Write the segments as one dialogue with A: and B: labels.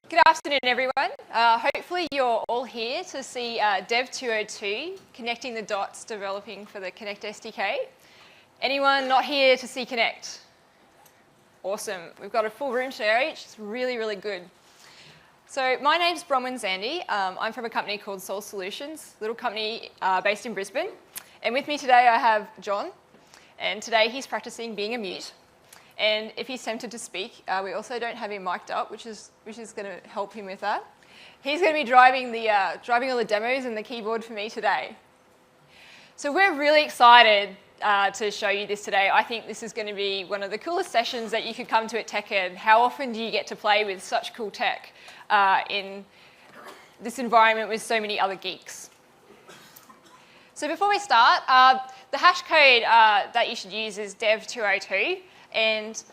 A: Good afternoon, everyone. Hopefully you're all here to see Dev 202, connecting the dots, developing for the Kinect SDK. Anyone not here to see Kinect? Awesome. We've got a full room today, which is really, really good. So my name's Bronwyn Zandy. I'm from a company called Soul Solutions, a little company based in Brisbane. And with me today I have John, and today he's practicing being a mute. And if he's tempted to speak, we also don't have him mic'd up, which is going to help him with that. He's going to be driving all the demos and the keyboard for me today. So we're really excited to show you this today. I think this is going to be one of the coolest sessions that you could come to at TechEd. How often do you get to play with such cool tech in this environment with so many other geeks? So before we start, the hash code that you should use is dev202. And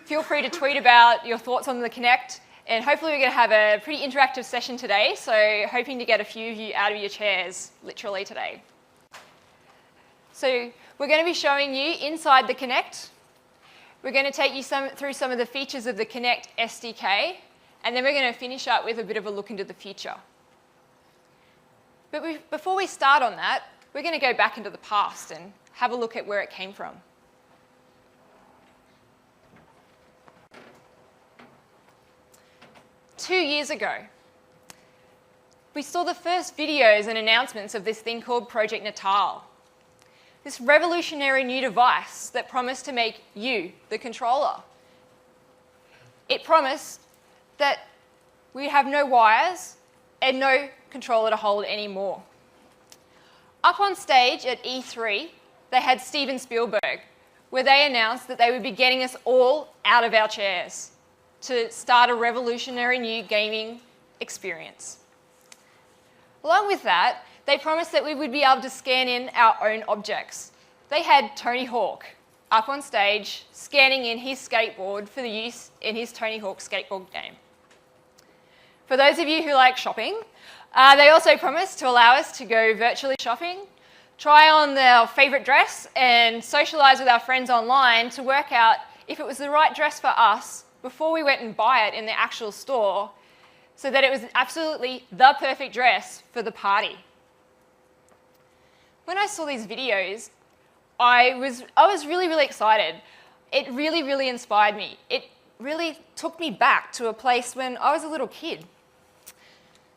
A: feel free to tweet about your thoughts on the Kinect. And hopefully we're going to have a pretty interactive session today, so hoping to get a few of you out of your chairs, literally today. So we're going to be showing you inside the Kinect. We're going to take you through some of the features of the Kinect SDK, and then we're going to finish up with a bit of a look into the future. But before we start on that, we're going to go back into the past and have a look at where it came from. Two years ago, we saw the first videos and announcements of this thing called Project Natal. This revolutionary new device that promised to make you the controller. It promised that we have no wires and no controller to hold anymore. Up on stage at E3, they had Steven Spielberg, where they announced that they would be getting us all out of our chairs to start a revolutionary new gaming experience. Along with that, they promised that we would be able to scan in our own objects. They had Tony Hawk up on stage, scanning in his skateboard for the use in his Tony Hawk skateboard game. For those of you who like shopping, they also promised to allow us to go virtually shopping, try on their favourite dress, and socialise with our friends online to work out if it was the right dress for us before we went and buy it in the actual store, so that it was absolutely the perfect dress for the party. When I saw these videos, I was really, really excited. It really, really inspired me. It really took me back to a place when I was a little kid.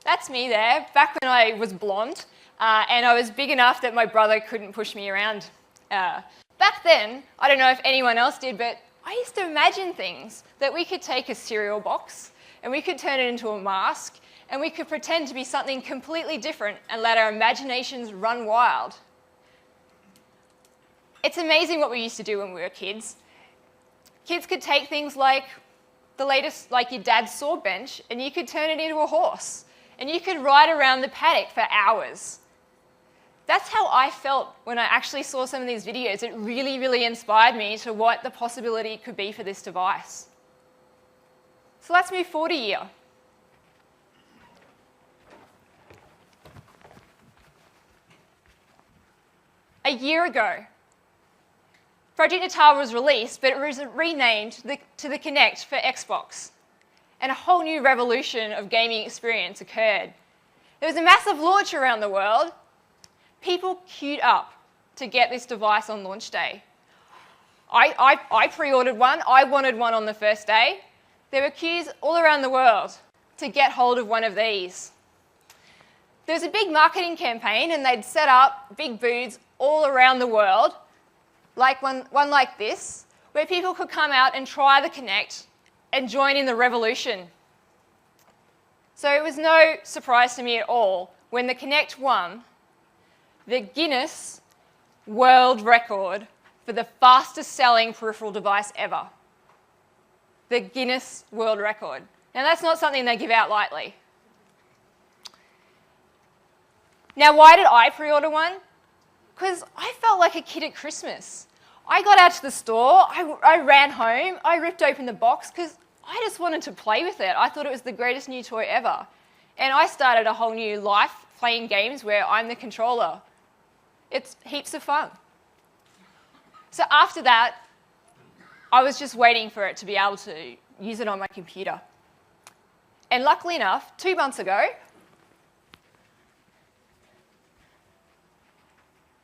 A: That's me there, back when I was blonde, and I was big enough that my brother couldn't push me around. Back then, I don't know if anyone else did, but I used to imagine things that we could take a cereal box and we could turn it into a mask and we could pretend to be something completely different and let our imaginations run wild. It's amazing what we used to do when we were kids. Kids could take things like the latest, like your dad's saw bench, and you could turn it into a horse and you could ride around the paddock for hours. That's how I felt when I actually saw some of these videos. It really, really inspired me to what the possibility could be for this device. So let's move forward a year. A year ago, Project Natal was released, but it was renamed to the Kinect for Xbox. And a whole new revolution of gaming experience occurred. There was a massive launch around the world. People queued up to get this device on launch day. I pre-ordered one. I wanted one on the first day. There were queues all around the world to get hold of one of these. There was a big marketing campaign, and they'd set up big booths all around the world, like one like this, where people could come out and try the Kinect and join in the revolution. So it was no surprise to me at all when the Kinect won the Guinness World Record for the fastest selling peripheral device ever. The Guinness World Record. Now that's not something they give out lightly. Now why did I pre-order one? Because I felt like a kid at Christmas. I got out to the store, I ran home, I ripped open the box because I just wanted to play with it. I thought it was the greatest new toy ever. And I started a whole new life playing games where I'm the controller. It's heaps of fun. So after that, I was just waiting for it to be able to use it on my computer. And luckily enough, 2 months ago,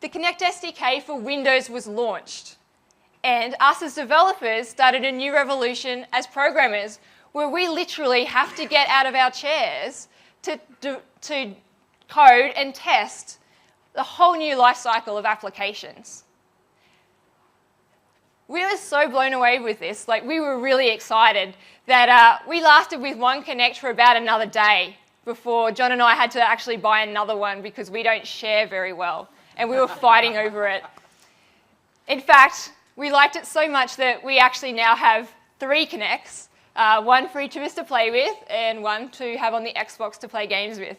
A: the Kinect SDK for Windows was launched. And us as developers started a new revolution as programmers where we literally have to get out of our chairs to code and test the whole new life cycle of applications. We were so blown away with this, like we were really excited that we lasted with one Kinect for about another day before John and I had to actually buy another one because we don't share very well, and we were fighting over it. In fact, we liked it so much that we actually now have 3 Kinects, one for each of us to play with and one to have on the Xbox to play games with.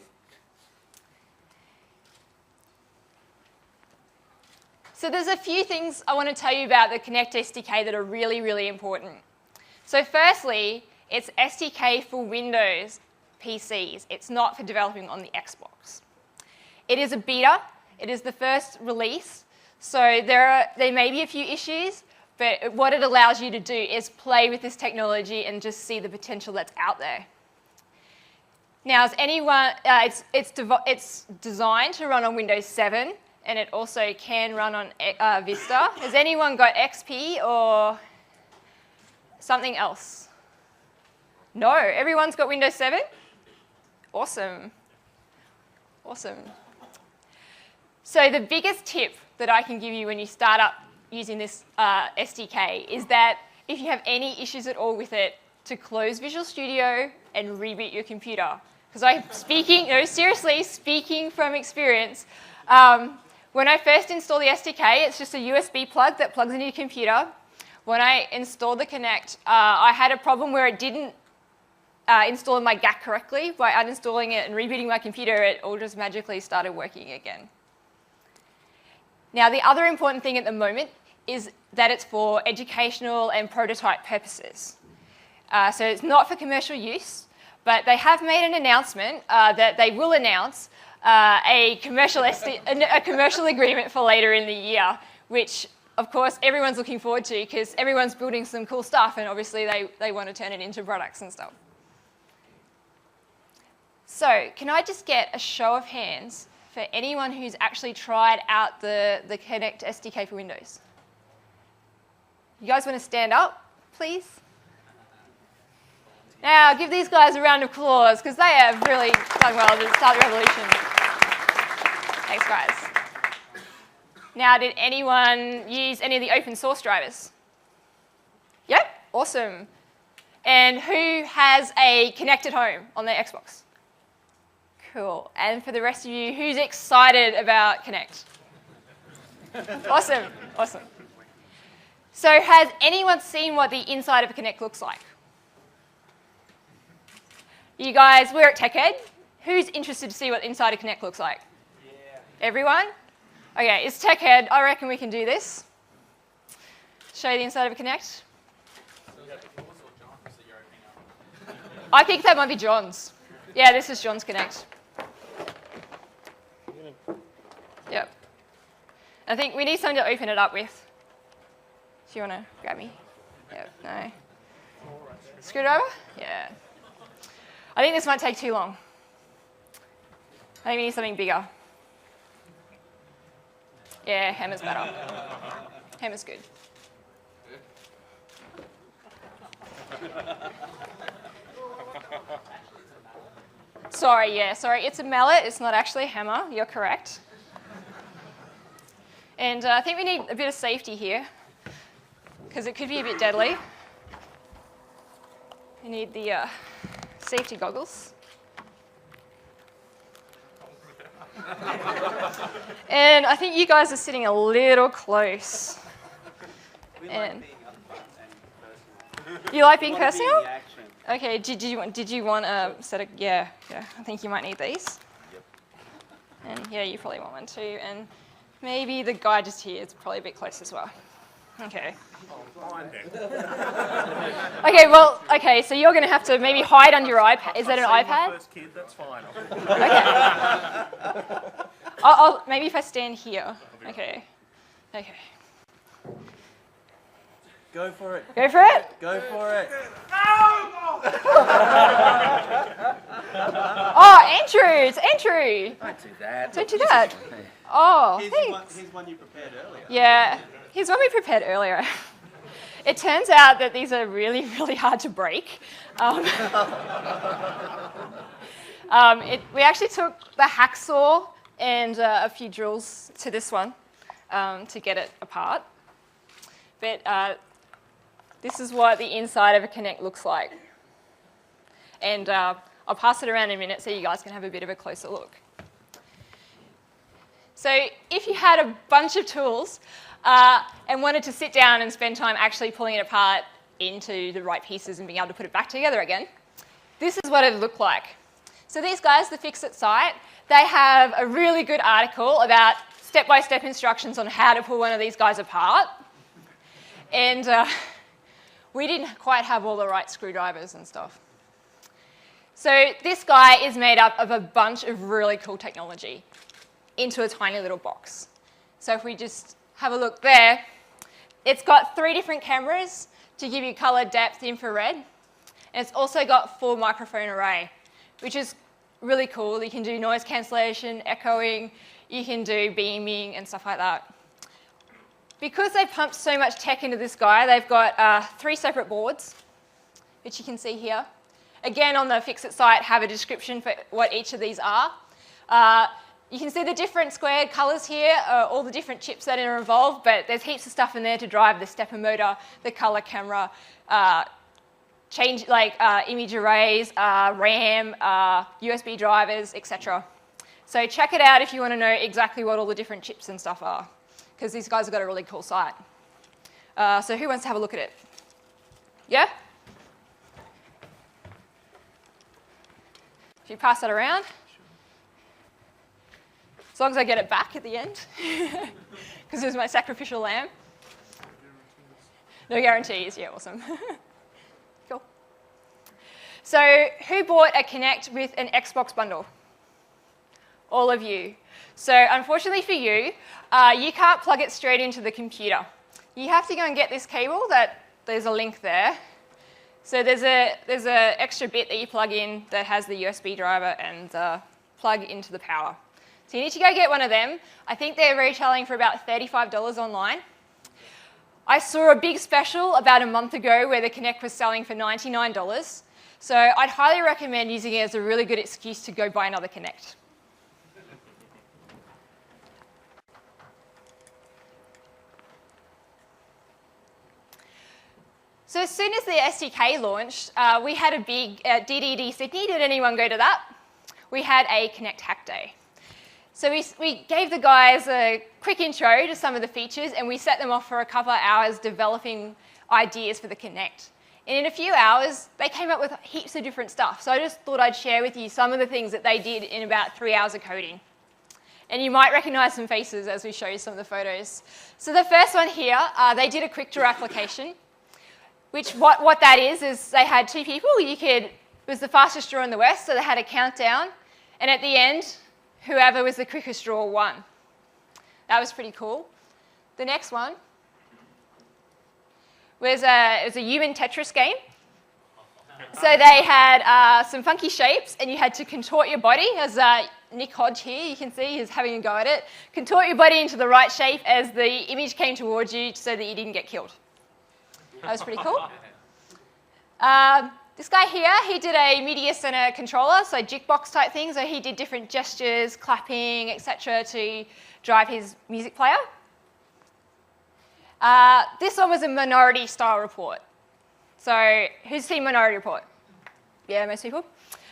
A: So there's a few things I want to tell you about the Kinect SDK that are really, really important. So firstly, it's SDK for Windows PCs. It's not for developing on the Xbox. It is a beta. It is the first release. So there may be a few issues, but what it allows you to do is play with this technology and just see the potential that's out there. Now, as anyone, it's designed to run on Windows 7, and it also can run on Vista. Has anyone got XP or something else? No, everyone's got Windows 7? Awesome. Awesome. So the biggest tip that I can give you when you start up using this SDK is that if you have any issues at all with it, to close Visual Studio and reboot your computer. Because seriously, speaking from experience, when I first installed the SDK, it's just a USB plug that plugs into your computer. When I installed the Kinect, I had a problem where it didn't install in my GAC correctly. By uninstalling it and rebooting my computer, it all just magically started working again. Now, the other important thing at the moment is that it's for educational and prototype purposes. So it's not for commercial use, but they have made an announcement that they will announce a commercial agreement for later in the year, which, of course, everyone's looking forward to because everyone's building some cool stuff and obviously they want to turn it into products and stuff. So can I just get a show of hands for anyone who's actually tried out the Kinect SDK for Windows? You guys want to stand up, please? Now, give these guys a round of applause because they have really done well to start the revolution. Thanks, guys. Now, did anyone use any of the open source drivers? Yep, awesome. And who has a Kinect at home on their Xbox? Cool. And for the rest of you, who's excited about Kinect? Awesome, awesome. So has anyone seen what the inside of a Kinect looks like? You guys, we're at TechEd. Who's interested to see what the inside of Kinect looks like? Yeah. Everyone? Okay, it's TechEd. I reckon we can do this. Show you the inside of a Kinect. I think that might be John's. Yeah, this is John's Kinect. Yep. I think we need something to open it up with. Do you want to grab me? Yep, no. Screwdriver? Yeah. I think this might take too long. I think we need something bigger. Yeah, hammer's better. Hammer's good. Sorry, it's a mallet. It's not actually a hammer. You're correct. And I think we need a bit of safety here because it could be a bit deadly. We need the safety goggles. And I think you guys are sitting a little close. And you like being personal? Okay, did you want a set of, yeah, I think you might need these. Yep. And yeah, you probably want one too. And maybe the guy just here is probably a bit close as well. Okay. Okay, so you're going to have to maybe hide under your iPad. Is that an iPad?
B: First kid, that's fine.
A: Okay. I'll maybe if I stand here. Okay.
B: Go for it.
A: Go for it?
B: Go for it.
A: Andrew, it's Andrew.
B: Don't do that.
A: Don't do that. Oh, thanks.
C: Here's one you prepared earlier.
A: Yeah, here's one we prepared earlier. It turns out that these are really, really hard to break. We actually took the hacksaw and a few drills to this one to get it apart. But this is what the inside of a Kinect looks like. And I'll pass it around in a minute so you guys can have a bit of a closer look. So if you had a bunch of tools and wanted to sit down and spend time actually pulling it apart into the right pieces and being able to put it back together again, this is what it would look like. So these guys, the Fix-It site, they have a really good article about step-by-step instructions on how to pull one of these guys apart. And we didn't quite have all the right screwdrivers and stuff. So this guy is made up of a bunch of really cool technology into a tiny little box. So if we just have a look there, it's got 3 different cameras to give you color, depth, infrared. And it's also got 4 microphone array, which is really cool. You can do noise cancellation, echoing, you can do beaming and stuff like that. Because they've pumped so much tech into this guy, they've got 3 separate boards, which you can see here. Again, on the Fix-It site, have a description for what each of these are. You can see the different squared colors here, all the different chips that are involved, but there's heaps of stuff in there to drive the stepper motor, the color camera, image arrays, RAM, USB drivers, etc. So check it out if you want to know exactly what all the different chips and stuff are, because these guys have got a really cool site. So who wants to have a look at it? Yeah? If you pass that around, as long as I get it back at the end, because it was my sacrificial lamb. No guarantees, yeah, awesome. Cool. So who bought a Kinect with an Xbox bundle? All of you. So unfortunately for you, you can't plug it straight into the computer. You have to go and get this cable there's a link there. So there's a extra bit that you plug in that has the USB driver and plug into the power. So you need to go get one of them. I think they're retailing for about $35 online. I saw a big special about a month ago where the Kinect was selling for $99. So I'd highly recommend using it as a really good excuse to go buy another Kinect. So as soon as the SDK launched, we had a big DDD Sydney. Did anyone go to that? We had a Kinect Hack Day. So we gave the guys a quick intro to some of the features, and we set them off for a couple of hours developing ideas for the Kinect. And in a few hours, they came up with heaps of different stuff. So I just thought I'd share with you some of the things that they did in about 3 hours of coding. And you might recognize some faces as we show you some of the photos. So the first one here, they did a quick draw application. Which what that is they had 2 people. It was the fastest draw in the West, so they had a countdown. And at the end, whoever was the quickest draw won. That was pretty cool. The next one was it was a human Tetris game. So they had some funky shapes, and you had to contort your body, as Nick Hodge here, you can see, is having a go at it. Contort your body into the right shape as the image came towards you so that you didn't get killed. That was pretty cool. This guy here, he did a media center controller, so jukebox type thing. So he did different gestures, clapping, etc., to drive his music player. This one was a Minority style report. So who's seen Minority Report? Yeah, most people.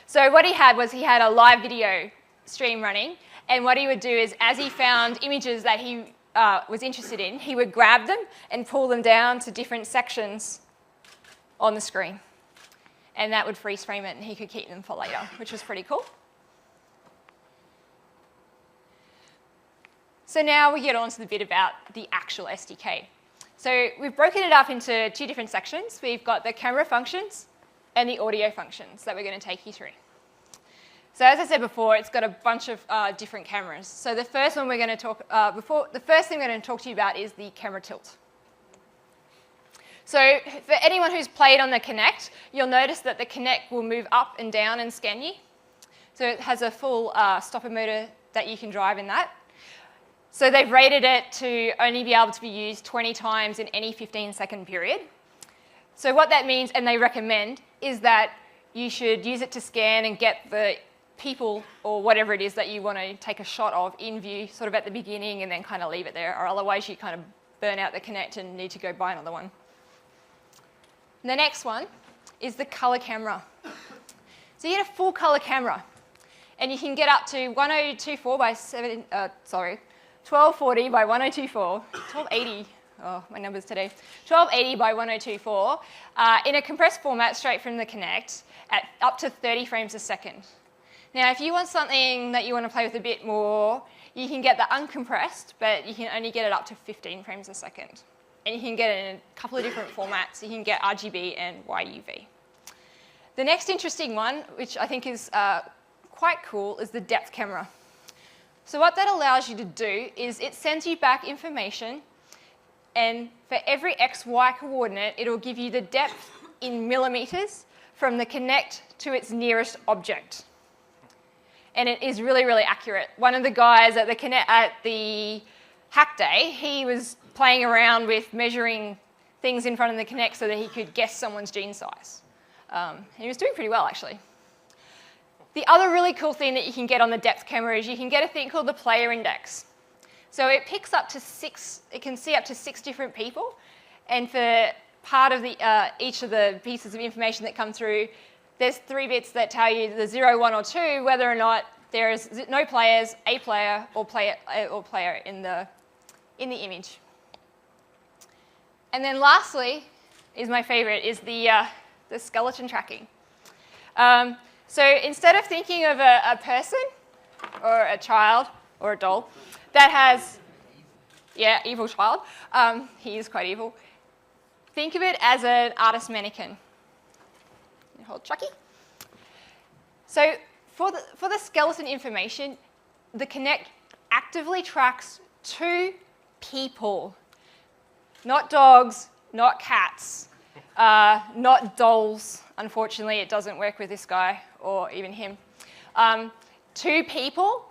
A: So what he had was a live video stream running, and what he would do is, as he found images that he was interested in, he would grab them and pull them down to different sections on the screen. And that would freeze frame it, and he could keep them for later, which was pretty cool. So now we get on to the bit about the actual SDK. So we've broken it up into 2 different sections. We've got the camera functions and the audio functions that we're going to take you through. So as I said before, it's got a bunch of different cameras. So the first one we're going to talk the first thing we're going to talk to you about is the camera tilt. So for anyone who's played on the Kinect, you'll notice that the Kinect will move up and down and scan you. So it has a full stopper motor that you can drive in that. So they've rated it to only be able to be used 20 times in any 15-second period. So what that means, and they recommend, is that you should use it to scan and get the people or whatever it is that you want to take a shot of in view sort of at the beginning and then kind of leave it there, or otherwise you kind of burn out the Kinect and need to go buy another one. The next one is the color camera. So you get a full color camera and you can get up to 1024 by 1240 by 1024, 1280, oh, my numbers today, 1280 by 1024 in a compressed format straight from the Kinect at up to 30 frames a second. Now, if you want something that you want to play with a bit more, you can get the uncompressed, but you can only get it up to 15 frames a second. And you can get it in a couple of different formats. You can get RGB and YUV. The next interesting one, which I think is quite cool, is the depth camera. So what that allows you to do is it sends you back information, and for every XY coordinate, it'll give you the depth in millimeters from the Kinect to its nearest object. And it is really, really accurate. One of the guys at the Hack Day, he was playing around with measuring things in front of the Kinect so that he could guess someone's gene size. And he was doing pretty well, actually. The other really cool thing that you can get on the depth camera is you can get a thing called the player index. So it picks up to it can see up to 6 different people. And for part of each of the pieces of information that come through, there's 3 bits that tell you the 0, 1, or 2, whether or not there is no players, a player, or player in the image. And then lastly, is my favorite, is the skeleton tracking. So instead of thinking of a person or a child or a doll that has, yeah, evil child, he is quite evil, think of it as an artist mannequin. Hold Chucky. So for the skeleton information, the Kinect actively tracks 2 people, not dogs, not cats, not dolls. Unfortunately, it doesn't work with this guy or even him. 2 people,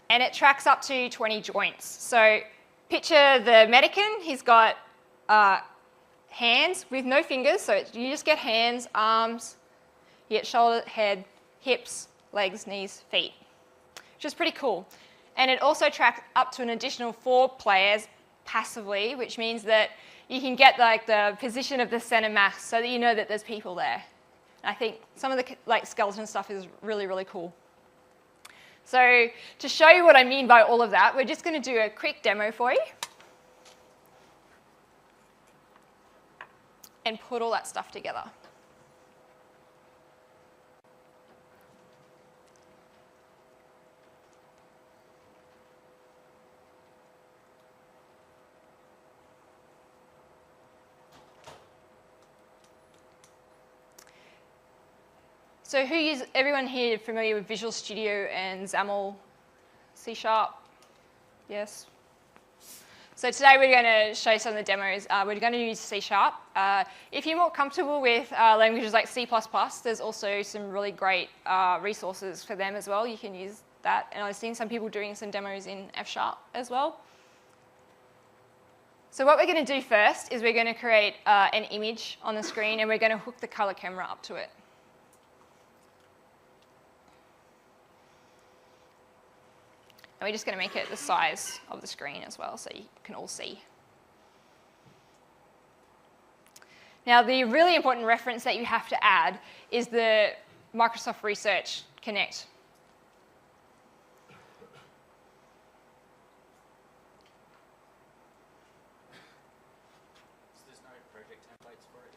A: and it tracks up to 20 joints. So picture the mannequin. He's got hands with no fingers, so you just get hands, arms, you get shoulder, head, hips, legs, knees, feet, which is pretty cool. And it also tracks up to an additional 4 players passively, which means that you can get like the position of the center mass so that you know that there's people there. And I think some of the skeleton stuff is really, really cool. So to show you what I mean by all of that, we're just going to do a quick demo for you and put all that stuff together. So everyone here familiar with Visual Studio and XAML, C#? Yes? So today we're going to show you some of the demos. We're going to use C#. If you're more comfortable with languages like C++, there's also some really great resources for them as well. You can use that. And I've seen some people doing some demos in F# as well. So what we're going to do first is we're going to create an image on the screen, and we're going to hook the color camera up to it. And we're just going to make it the size of the screen as well so you can all see. Now, the really important reference that you have to add is the Microsoft Research Kinect.
B: So there's no project templates for it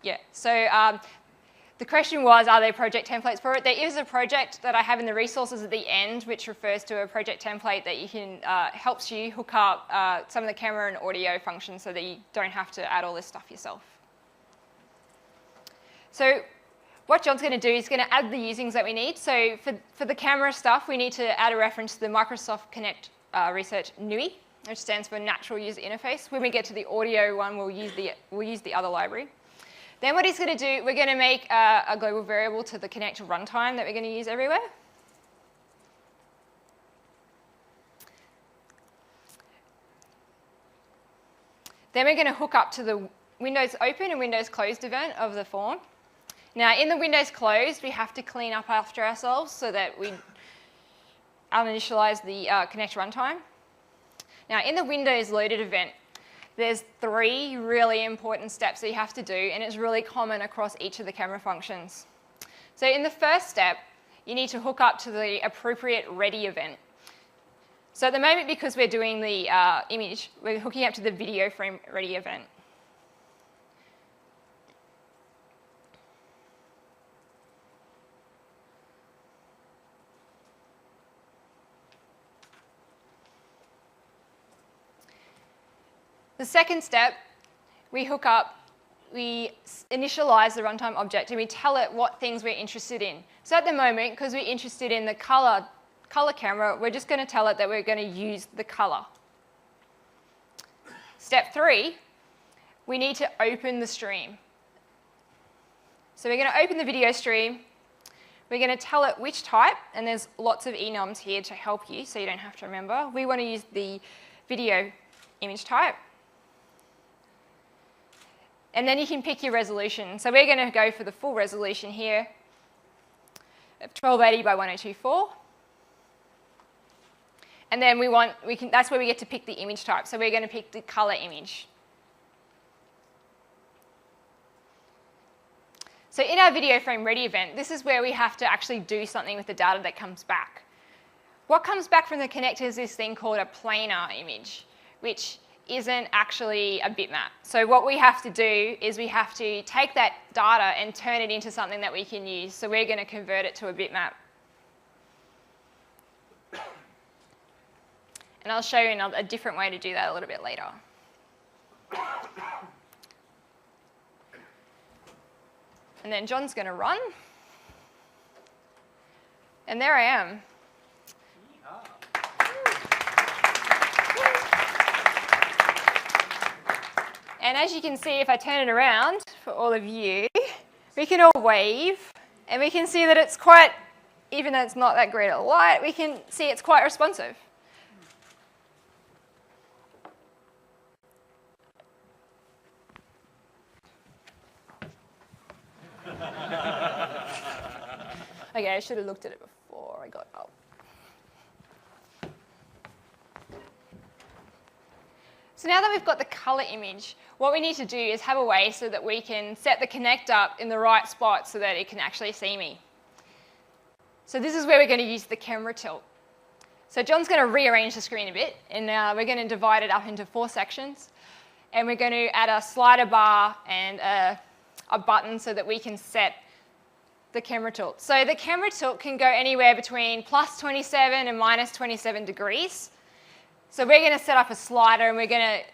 B: yet?
A: Yeah, so the question was, are there project templates for it? There is a project that I have in the resources at the end, which refers to a project template that you can helps you hook up some of the camera and audio functions so that you don't have to add all this stuff yourself. So what John's going to do is going to add the usings that we need. So for the camera stuff, we need to add a reference to the Microsoft Kinect Research NUI, which stands for Natural User Interface. When we get to the audio one, we'll use the other library. Then what he's going to do, we're going to make a global variable to the Kinect runtime that we're going to use everywhere. Then we're going to hook up to the Windows Open and Windows Closed event of the form. Now, in the Windows Closed, we have to clean up after ourselves so that we uninitialize the Kinect runtime. Now, in the Windows Loaded event, there's 3 really important steps that you have to do, and it's really common across each of the camera functions. So in the first step, you need to hook up to the appropriate ready event. So at the moment, because we're doing the image, we're hooking up to the video frame ready event. The second step, we hook up, we initialize the runtime object, and we tell it what things we're interested in. So at the moment, because we're interested in the color camera, we're just going to tell it that we're going to use the color. Step 3, we need to open the stream. So we're going to open the video stream. We're going to tell it which type, and there's lots of enums here to help you, so you don't have to remember. We want to use the video image type. And then you can pick your resolution. So we're going to go for the full resolution here of 1280 by 1024. And then that's where we get to pick the image type. So we're going to pick the color image. So in our video frame ready event, this is where we have to actually do something with the data that comes back. What comes back from the Kinect is this thing called a planar image, which isn't actually a bitmap. So what we have to do is we have to take that data and turn it into something that we can use. So we're going to convert it to a bitmap. And I'll show you a different way to do that a little bit later. And then John's going to run. And there I am. And as you can see, if I turn it around for all of you, we can all wave. And we can see that it's quite, even though it's not that great a light, we can see it's quite responsive. Okay, I should have looked at it before I got up. So now that we've got the color image, what we need to do is have a way so that we can set the Kinect up in the right spot so that it can actually see me. So this is where we're going to use the camera tilt. So John's going to rearrange the screen a bit, and we're going to divide it up into 4 sections. And we're going to add a slider bar and a button so that we can set the camera tilt. So the camera tilt can go anywhere between plus 27 and minus 27 degrees. So we're going to set up a slider, and we're going to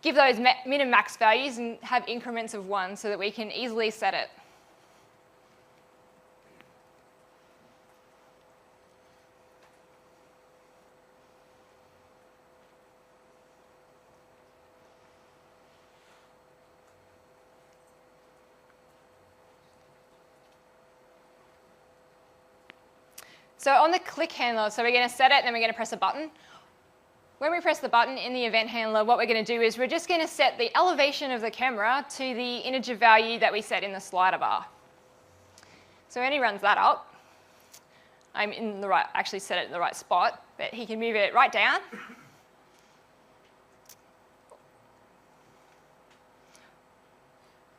A: give those min and max values and have increments of 1 so that we can easily set it. So on the click handler, so we're going to set it, and then we're going to press a button. When we press the button in the event handler, what we're going to do is we're just going to set the elevation of the camera to the integer value that we set in the slider bar. So when he runs that up, I'm in the right, actually set it in the right spot, but he can move it right down.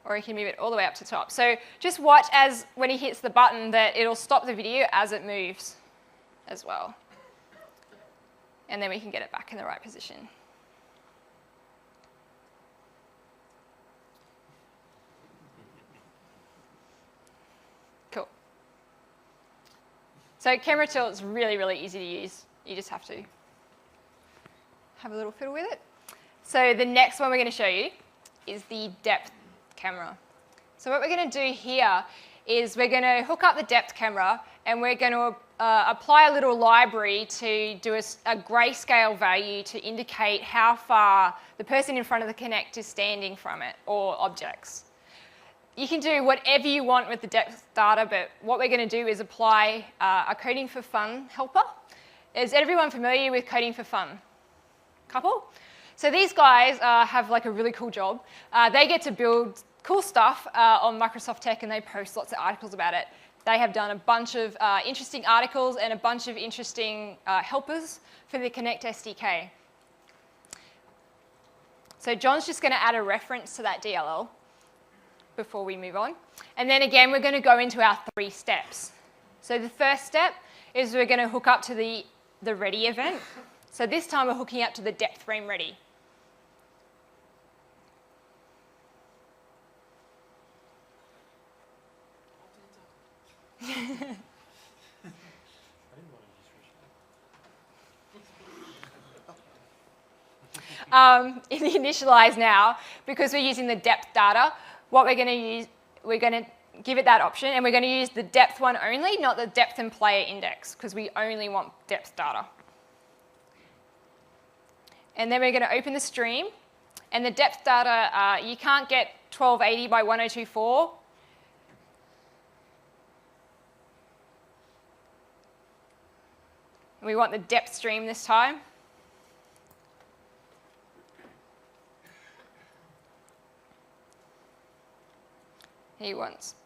A: Or he can move it all the way up to top. So just watch as when he hits the button that it'll stop the video as it moves as well. And then we can get it back in the right position. Cool. So camera tilt is really, really easy to use. You just have to have a little fiddle with it. So the next one we're going to show you is the depth camera. So what we're going to do here is we're going to hook up the depth camera, and we're going to apply a little library to do a grayscale value to indicate how far the person in front of the Kinect is standing from it, or objects. you can do whatever you want with the depth data, but what we're going to do is apply a coding for fun helper. Is everyone familiar with coding for fun? Couple? So these guys have like a really cool job. They get to build cool stuff on Microsoft Tech, and they post lots of articles about it. They have done a bunch of interesting articles and a bunch of interesting helpers for the Kinect SDK. So John's just going to add a reference to that DLL before we move on. And then again, we're going to go into our 3 steps. So the first step is we're going to hook up to the ready event. So this time we're hooking up to the depth frame ready. In the initialize now, because we're using the depth data, what we're going to use, we're going to give it that option, and we're going to use the depth one only, not the depth and player index, because we only want depth data. And then we're going to open the stream, and the depth data, you can't get 1280 by 1024. And we want the depth stream this time. He wants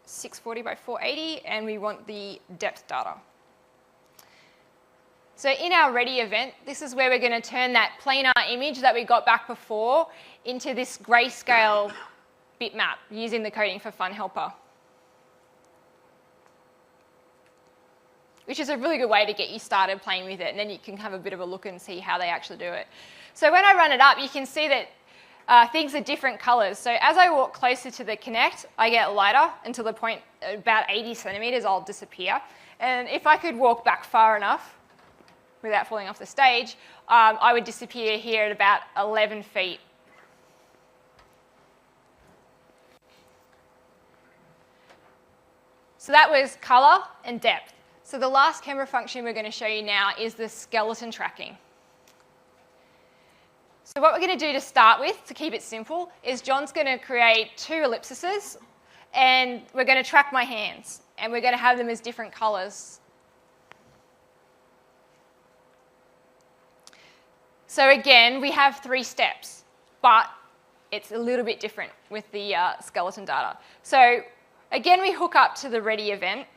A: 640 by 480, and we want the depth data. So in our ready event, this is where we're going to turn that planar image that we got back before into this grayscale bitmap using the coding for fun helper, which is a really good way to get you started playing with it, and then you can have a bit of a look and see how they actually do it. So when I run it up, you can see that things are different colors. So as I walk closer to the Kinect, I get lighter until the point about 80 centimeters, I'll disappear. And if I could walk back far enough without falling off the stage, I would disappear here at about 11 feet. So that was color and depth. So the last camera function we're going to show you now is the skeleton tracking. So what we're going to do to start with, to keep it simple, is John's going to create 2 ellipses, and we're going to track my hands, and we're going to have them as different colors. So again, we have 3 steps, but it's a little bit different with the skeleton data. So again, we hook up to the ready event.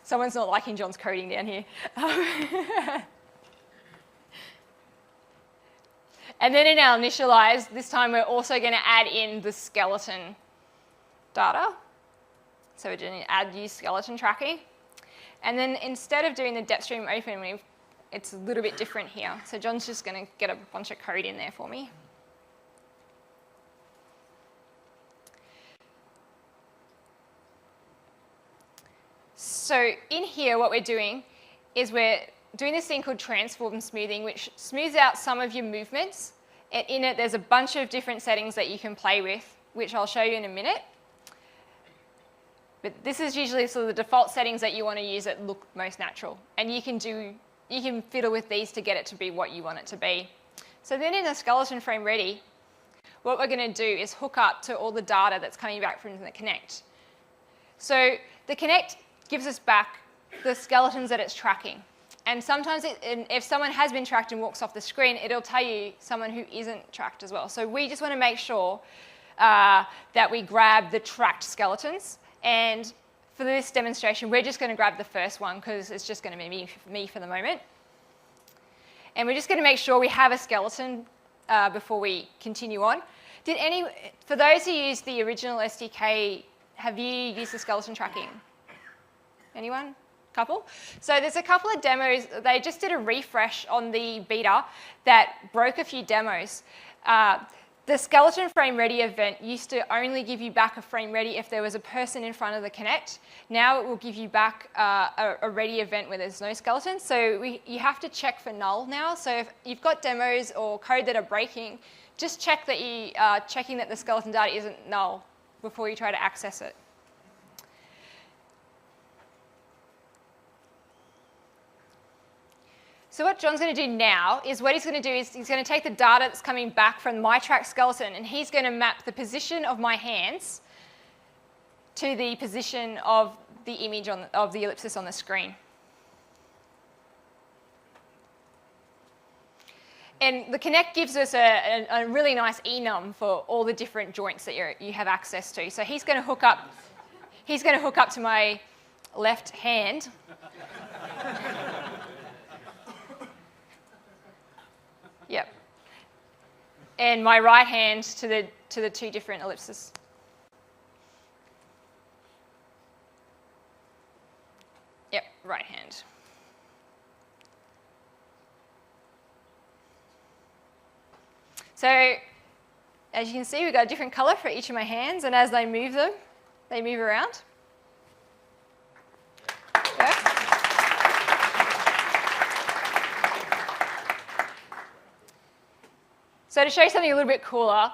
A: Someone's not liking John's coding down here. And then in our initialize, this time we're also going to add in the skeleton data. So we're going to add use skeleton tracking. And then instead of doing the depth stream open, it's a little bit different here. So John's just going to get a bunch of code in there for me. So in here, what we're doing is we're doing this thing called transform smoothing, which smooths out some of your movements. And in it, there's a bunch of different settings that you can play with, which I'll show you in a minute. But this is usually sort of the default settings that you want to use that look most natural. And you can fiddle with these to get it to be what you want it to be. So then in the skeleton frame ready, what we're going to do is hook up to all the data that's coming back from the Kinect. So the Kinect gives us back the skeletons that it's tracking. And sometimes if someone has been tracked and walks off the screen, it'll tell you someone who isn't tracked as well. So we just want to make sure that we grab the tracked skeletons. And for this demonstration, we're just going to grab the first one because it's just going to be me for the moment. And we're just going to make sure we have a skeleton before we continue on. For those who use the original SDK, have you used the skeleton tracking? Anyone? Couple? So there's a couple of demos. They just did a refresh on the beta that broke a few demos. The skeleton frame ready event used to only give you back a frame ready if there was a person in front of the Kinect. Now it will give you back a ready event where there's no skeleton. So you have to check for null now. So if you've got demos or code that are breaking, just check that you are checking that the skeleton data isn't null before you try to access it. So what John's going to do now is what he's going to do is he's going to take the data that's coming back from my track skeleton and he's going to map the position of my hands to the position of the image of the ellipsis on the screen. And the Kinect gives us a really nice enum for all the different joints that you have access to. So he's going to hook up to my left hand. Yep. And my right hand to the two different ellipses. Yep, right hand. So as you can see, we've got a different color for each of my hands, and as they move them, they move around. Okay. So to show you something a little bit cooler,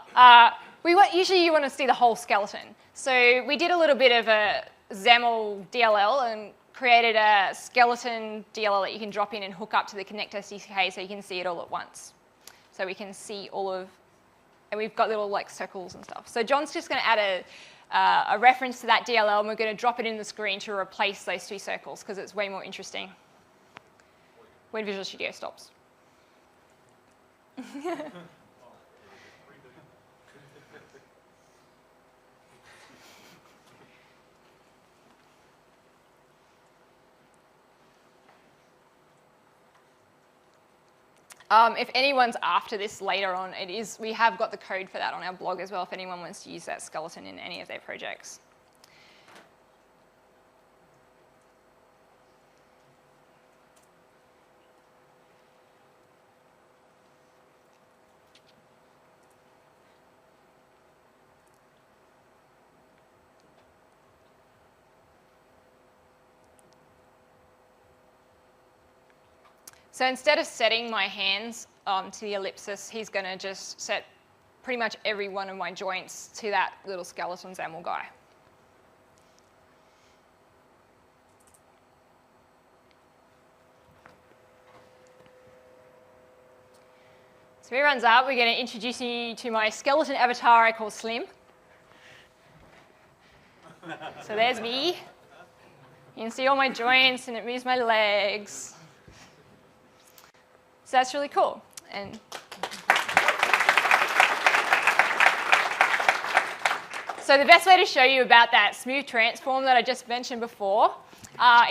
A: usually you want to see the whole skeleton. So we did a little bit of a XAML DLL and created a skeleton DLL that you can drop in and hook up to the Kinect SDK so you can see it all at once. So we can see all of, and we've got little like circles and stuff. So John's just going to add a reference to that DLL and we're going to drop it in the screen to replace those two circles because it's way more interesting when Visual Studio stops. If anyone's after this later on, we have got the code for that on our blog as well if anyone wants to use that skeleton in any of their projects. So instead of setting my hands to the ellipsis, he's going to just set pretty much every one of my joints to that little skeleton XAML guy. So he runs up, we're going to introduce you to my skeleton avatar I call Slim. So there's me. You can see all my joints and it moves my legs. So that's really cool. And so the best way to show you about that smooth transform that I just mentioned before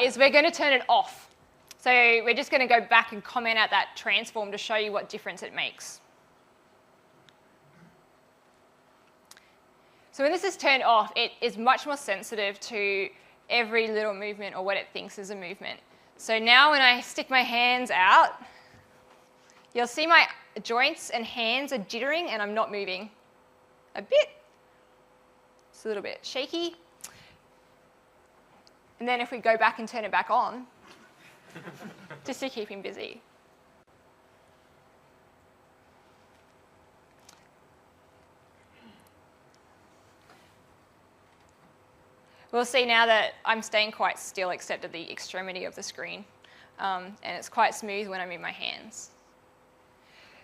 A: is we're going to turn it off. So we're just going to go back and comment out that transform to show you what difference it makes. So when this is turned off, it is much more sensitive to every little movement or what it thinks is a movement. So now when I stick my hands out, you'll see my joints and hands are jittering and I'm not moving a bit. It's a little bit shaky. And then if we go back and turn it back on, just to keep him busy. We'll see now that I'm staying quite still except at the extremity of the screen. And it's quite smooth when I'm in my hands.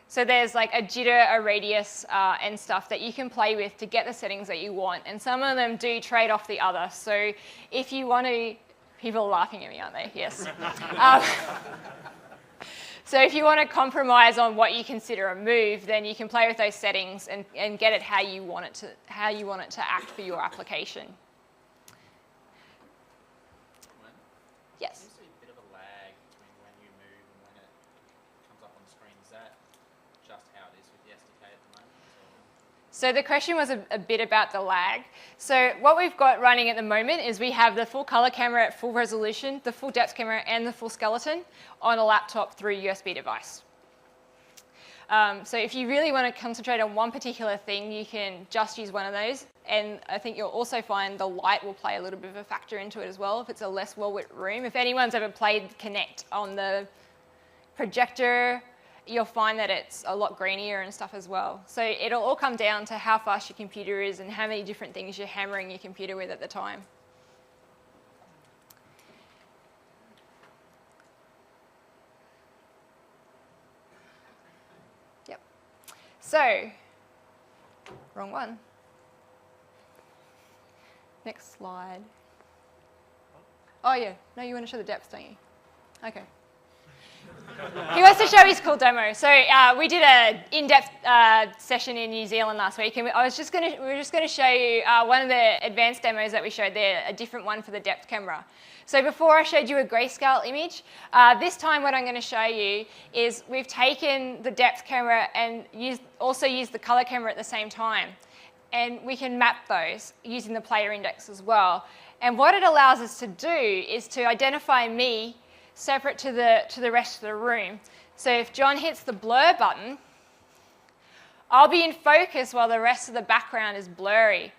A: So there's like a jitter, a radius, and stuff that you can play with to get the settings that you want. And some of them do trade off the other. So if you want to, people are laughing at me, aren't they? Yes. So if you want to compromise on what you consider a move, then you can play with those settings and get it how you want it to act for your application. Yes.
B: Seems to be a bit of a lag between when you move and when it comes up on the screen. Is that just how it is with the SDK at the moment? Or?
A: So the question was a bit about the lag. So what we've got running at the moment is we have the full color camera at full resolution, the full depth camera, and the full skeleton on a laptop through a USB device. So if you really want to concentrate on one particular thing, you can just use one of those. And I think you'll also find the light will play a little bit of a factor into it as well if it's a less well-lit room. If anyone's ever played Kinect on the projector, you'll find that it's a lot grainier and stuff as well. So it'll all come down to how fast your computer is and how many different things you're hammering your computer with at the time. So, wrong one. Next slide. Oh yeah, no, you want to show the depth, don't you? Okay. He wants to show his cool demo. So we did an in-depth session in New Zealand last week, and we were just going to show you one of the advanced demos that we showed there, a different one for the depth camera. So before I showed you a grayscale image, this time what I'm going to show you is we've taken the depth camera and also used the color camera at the same time. And we can map those using the player index as well. And what it allows us to do is to identify me separate to the rest of the room. So if John hits the blur button, I'll be in focus while the rest of the background is blurry,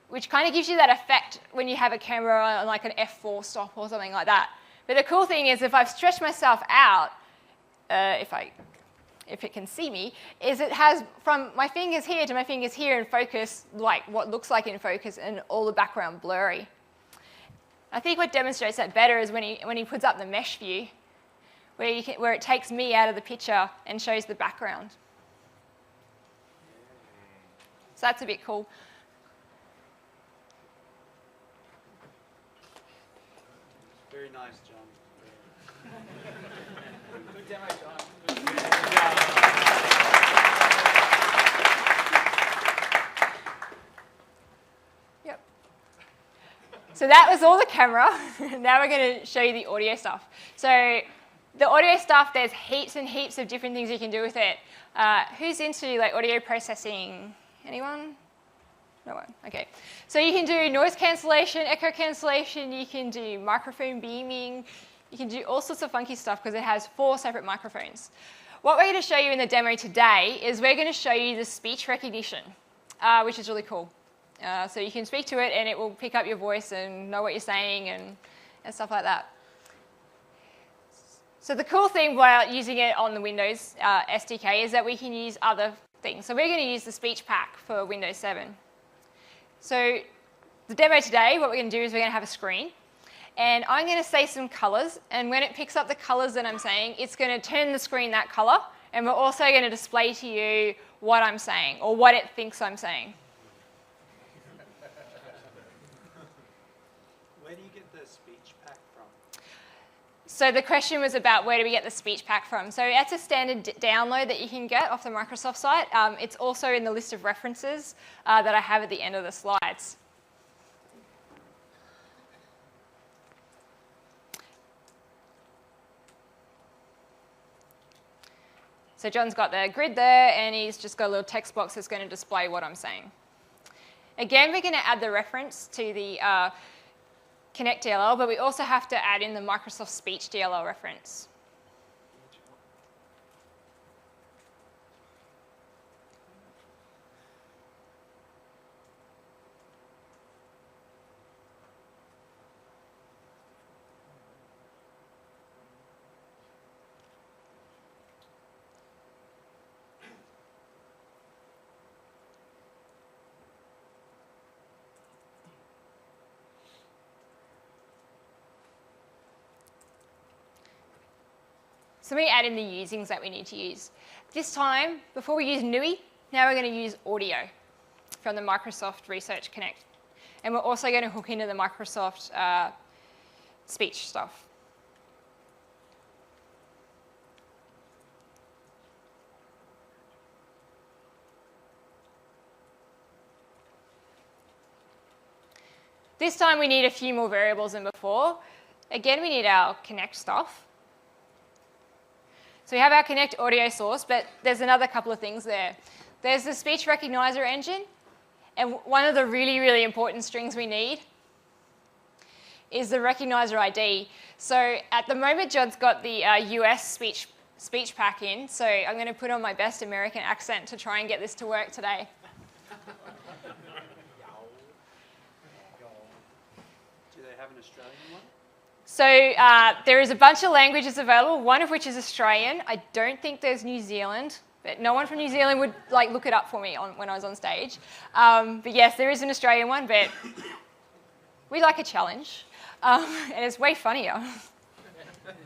A: which kind of gives you that effect when you have a camera on like an f4 stop or something like that. But the cool thing is if I've stretched myself out, if it can see me, is it has from my fingers here to my fingers here in focus, like what looks like in focus, and all the background blurry. I think what demonstrates that better is when he puts up the mesh view, where it takes me out of the picture and shows the background. So that's a bit cool.
C: Very nice, John.
B: Good demo, John.
A: Yep. So that was all the camera. Now we're going to show you the audio stuff. So the audio stuff, there's heaps and heaps of different things you can do with it. Who's into like audio processing? Anyone? No one. Okay. So you can do noise cancellation, echo cancellation. You can do microphone beaming. You can do all sorts of funky stuff because it has 4 separate microphones. What we're going to show you in the demo today is we're going to show you the speech recognition, which is really cool. So you can speak to it and it will pick up your voice and know what you're saying and stuff like that. So the cool thing while using it on the Windows SDK is that we can use other things. So we're going to use the speech pack for Windows 7. So the demo today, what we're going to do is we're going to have a screen. And I'm going to say some colors. And when it picks up the colors that I'm saying, it's going to turn the screen that color. And we're also going to display to you what I'm saying or what it thinks I'm saying.
C: Where do you get the speech pack from?
A: So the question was about where do we get the speech pack from. So that's a standard download that you can get off the Microsoft site. It's also in the list of references that I have at the end of the slides. So John's got the grid there, and he's just got a little text box that's going to display what I'm saying. Again, we're going to add the reference to the Kinect DLL, but we also have to add in the Microsoft Speech DLL reference. So we add in the usings that we need to use. This time, before we use NUI, now we're going to use audio from the Microsoft Research Kinect. And we're also going to hook into the Microsoft speech stuff. This time we need a few more variables than before. Again, we need our Kinect stuff. So we have our Kinect audio source, but there's another couple of things there. There's the speech recognizer engine, and one of the really, really important strings we need is the recognizer ID. So at the moment, John's got the US speech pack in, so I'm going to put on my best American accent to try and get this to work today.
C: Do they have an Australian one?
A: So there is a bunch of languages available, one of which is Australian. I don't think there's New Zealand, but no one from New Zealand would like look it up for me when I was on stage. But yes, there is an Australian one, but we like a challenge, and it's way funnier.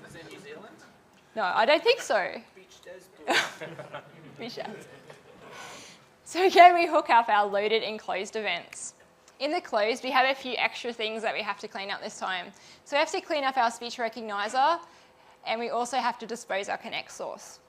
B: Is it New Zealand?
A: No, I don't think so.
B: Beach does do it.
A: Beach does. So again, we hook up our loaded and closed events. In the closed, we have a few extra things that we have to clean up this time. So we have to clean up our speech recognizer, and we also have to dispose our Kinect source.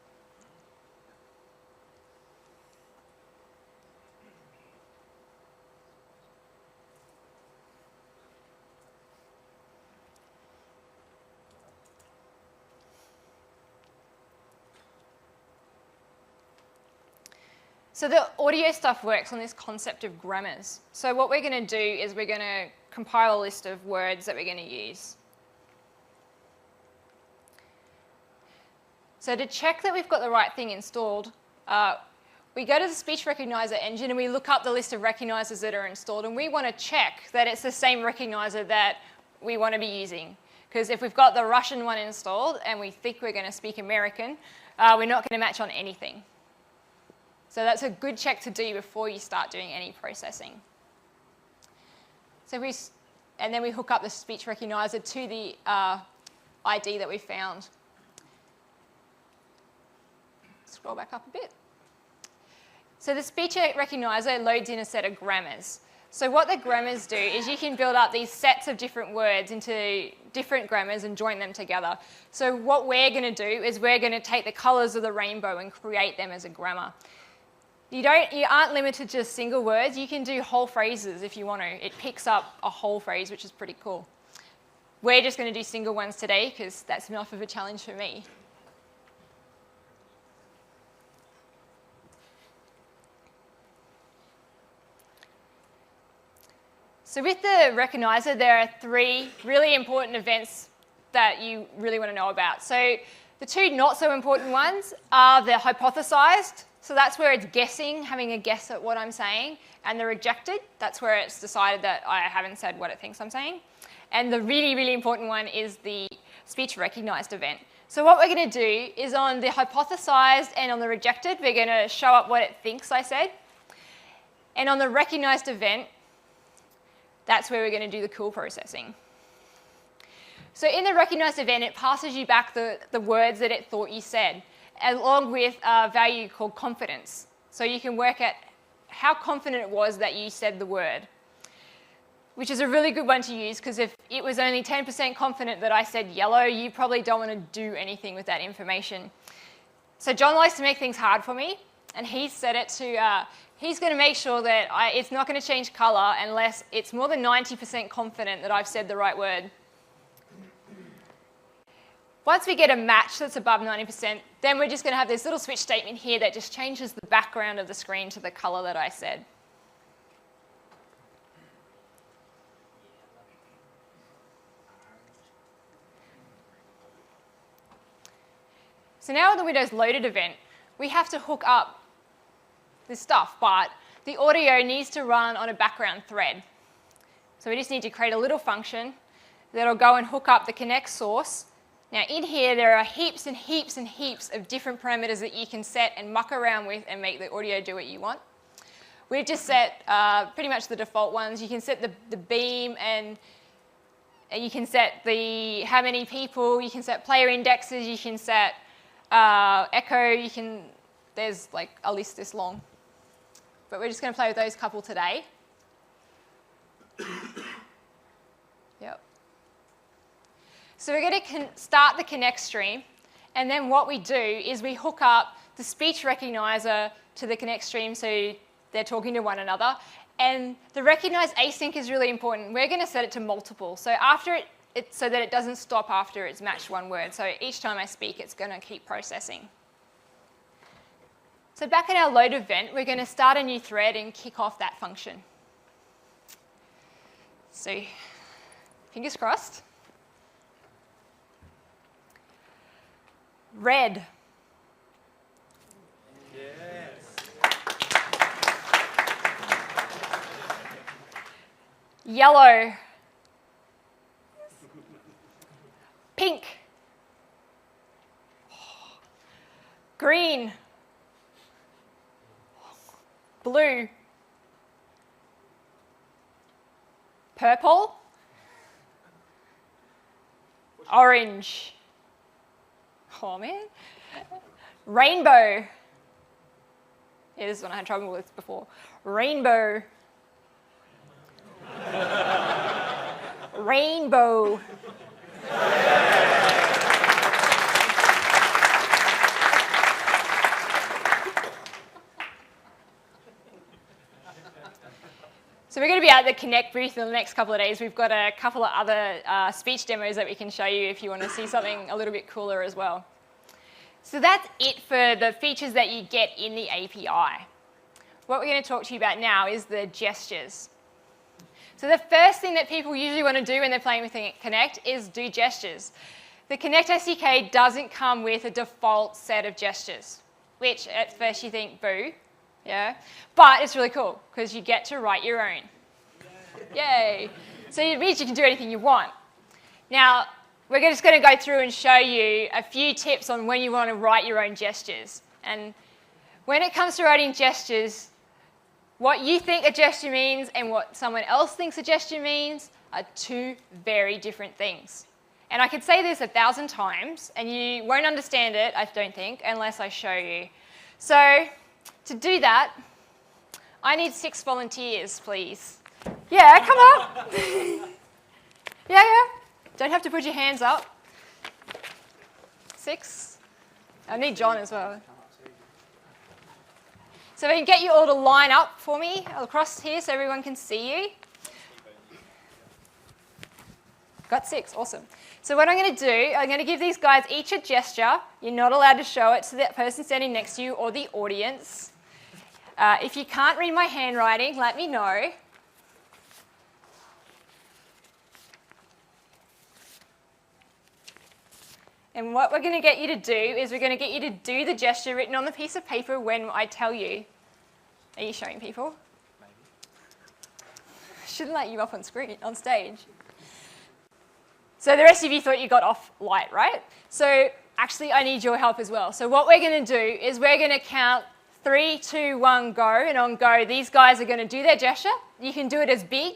A: So the audio stuff works on this concept of grammars. So what we're going to do is we're going to compile a list of words that we're going to use. So to check that we've got the right thing installed, we go to the speech recognizer engine and we look up the list of recognizers that are installed, and we want to check that it's the same recognizer that we want to be using. Because if we've got the Russian one installed and we think we're going to speak American, we're not going to match on anything. So that's a good check to do before you start doing any processing. And then we hook up the speech recognizer to the ID that we found. Scroll back up a bit. So the speech recognizer loads in a set of grammars. So what the grammars do is you can build up these sets of different words into different grammars and join them together. So what we're going to do is we're going to take the colours of the rainbow and create them as a grammar. You aren't limited to just single words. You can do whole phrases if you want to. It picks up a whole phrase, which is pretty cool. We're just going to do single ones today because that's enough of a challenge for me. So with the recognizer, there are 3 really important events that you really want to know about. So the 2 not so important ones are the hypothesized. So that's where it's guessing, having a guess at what I'm saying. And the rejected, that's where it's decided that I haven't said what it thinks I'm saying. And the really, really important one is the speech recognized event. So what we're going to do is on the hypothesized and on the rejected, we're going to show up what it thinks I said. And on the recognized event, that's where we're going to do the cool processing. So in the recognized event, it passes you back the words that it thought you said, along with a value called confidence. So you can work at how confident it was that you said the word, which is a really good one to use because if it was only 10% confident that I said yellow, you probably don't want to do anything with that information. So John likes to make things hard for me, and he's set it to, he's going to make sure that it's not going to change color unless it's more than 90% confident that I've said the right word. Once we get a match that's above 90%, then we're just going to have this little switch statement here that just changes the background of the screen to the color that I said. So now with the Windows loaded event, we have to hook up this stuff, but the audio needs to run on a background thread. So we just need to create a little function that'll go and hook up the Kinect source. Now in here, there are heaps and heaps and heaps of different parameters that you can set and muck around with and make the audio do what you want. We've just set pretty much the default ones. You can set the beam, and you can set how many people, you can set player indexes, you can set echo, there's like a list this long. But we're just going to play with those couple today. Yep. So we're going to start the Kinect stream, and then what we do is we hook up the speech recognizer to the Kinect stream so they're talking to one another. And the recognize async is really important. We're going to set it to multiple. So after so that it doesn't stop after it's matched one word. So each time I speak, it's going to keep processing. So back in our load event, we're going to start a new thread and kick off that function. So fingers crossed. Red.
C: Yes.
A: Yellow. Pink. Green. Blue. Purple. Orange. Oh man. Rainbow. Yeah, this is one I had trouble with before. Rainbow. Rainbow. So we're going to be at the Kinect booth in the next couple of days. We've got a couple of other speech demos that we can show you if you want to see something a little bit cooler as well. So that's it for the features that you get in the API. What we're going to talk to you about now is the gestures. So the first thing that people usually want to do when they're playing with Kinect is do gestures. The Kinect SDK doesn't come with a default set of gestures, which at first you think, boo. Yeah, but it's really cool because you get to write your own. Yay! So it means you can do anything you want. Now, we're just going to go through and show you a few tips on when you want to write your own gestures. And when it comes to writing gestures, what you think a gesture means and what someone else thinks a gesture means are two very different things. And I could say this 1,000 times, and you won't understand it, I don't think, unless I show you. So, to do that, I need 6 volunteers, please. Yeah, come up. Yeah. Don't have to put your hands up. 6. I need John as well. So if I can get you all to line up for me across here so everyone can see you. Got 6, awesome. So what I'm going to do, I'm going to give these guys each a gesture. You're not allowed to show it to the person standing next to you or the audience. If you can't read my handwriting, let me know. And what we're going to get you to do is we're going to get you to do the gesture written on the piece of paper when I tell you. Are you showing people?
B: Maybe.
A: Shouldn't let you up on screen, on stage. So the rest of you thought you got off light, right? So actually, I need your help as well. So what we're going to do is we're going to count 3, 2, 1, go. And on go, these guys are going to do their gesture. You can do it as big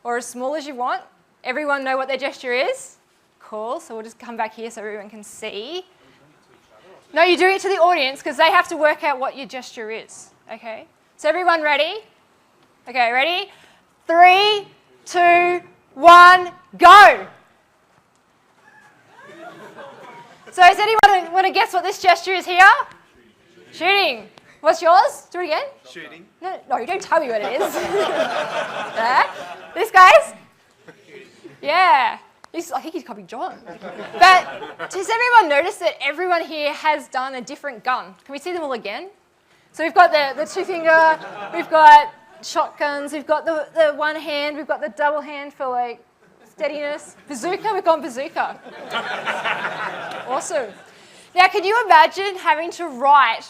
A: or as small as you want. Everyone know what their gesture is? Cool. So we'll just come back here so everyone can see. No, you do it to the audience because they have to work out what your gesture is. Okay? So everyone ready? Okay, ready? 3, 2, 1, go! So does anyone want to guess what this gesture is here? Shooting. What's yours? Do it again.
C: Shooting.
A: No, you don't tell me what it is. Yeah. This guy's? Yeah. I think he's copied John. But does everyone notice that everyone here has done a different gun? Can we see them all again? So we've got the 2-finger, we've got shotguns, we've got the one hand, we've got the double hand for like steadiness. Bazooka, we've gone bazooka. Awesome. Now, can you imagine having to write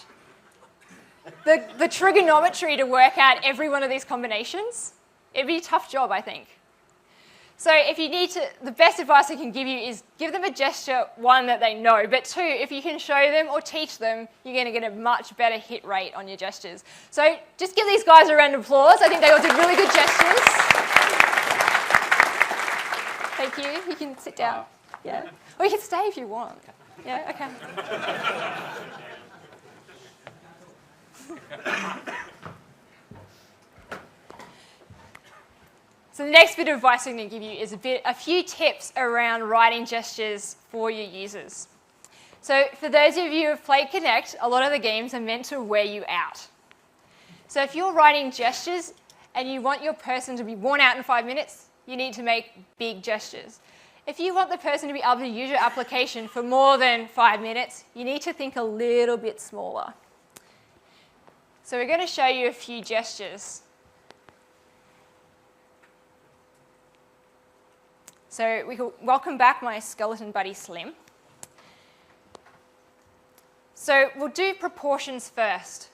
A: the trigonometry to work out every one of these combinations? It'd be a tough job, I think. So if you need to, the best advice I can give you is give them a gesture, 1, that they know, but 2, if you can show them or teach them, you're going to get a much better hit rate on your gestures. So just give these guys a round of applause. I think they all did really good gestures. Thank you. You can sit down. Yeah. Or you can stay if you want. Yeah, okay. So the next bit of advice I'm going to give you is a few tips around writing gestures for your users. So for those of you who have played Kinect, a lot of the games are meant to wear you out. So if you're writing gestures and you want your person to be worn out in 5 minutes, you need to make big gestures. If you want the person to be able to use your application for more than 5 minutes, you need to think a little bit smaller. So we're going to show you a few gestures. So we can welcome back my skeleton buddy Slim. So we'll do proportions first.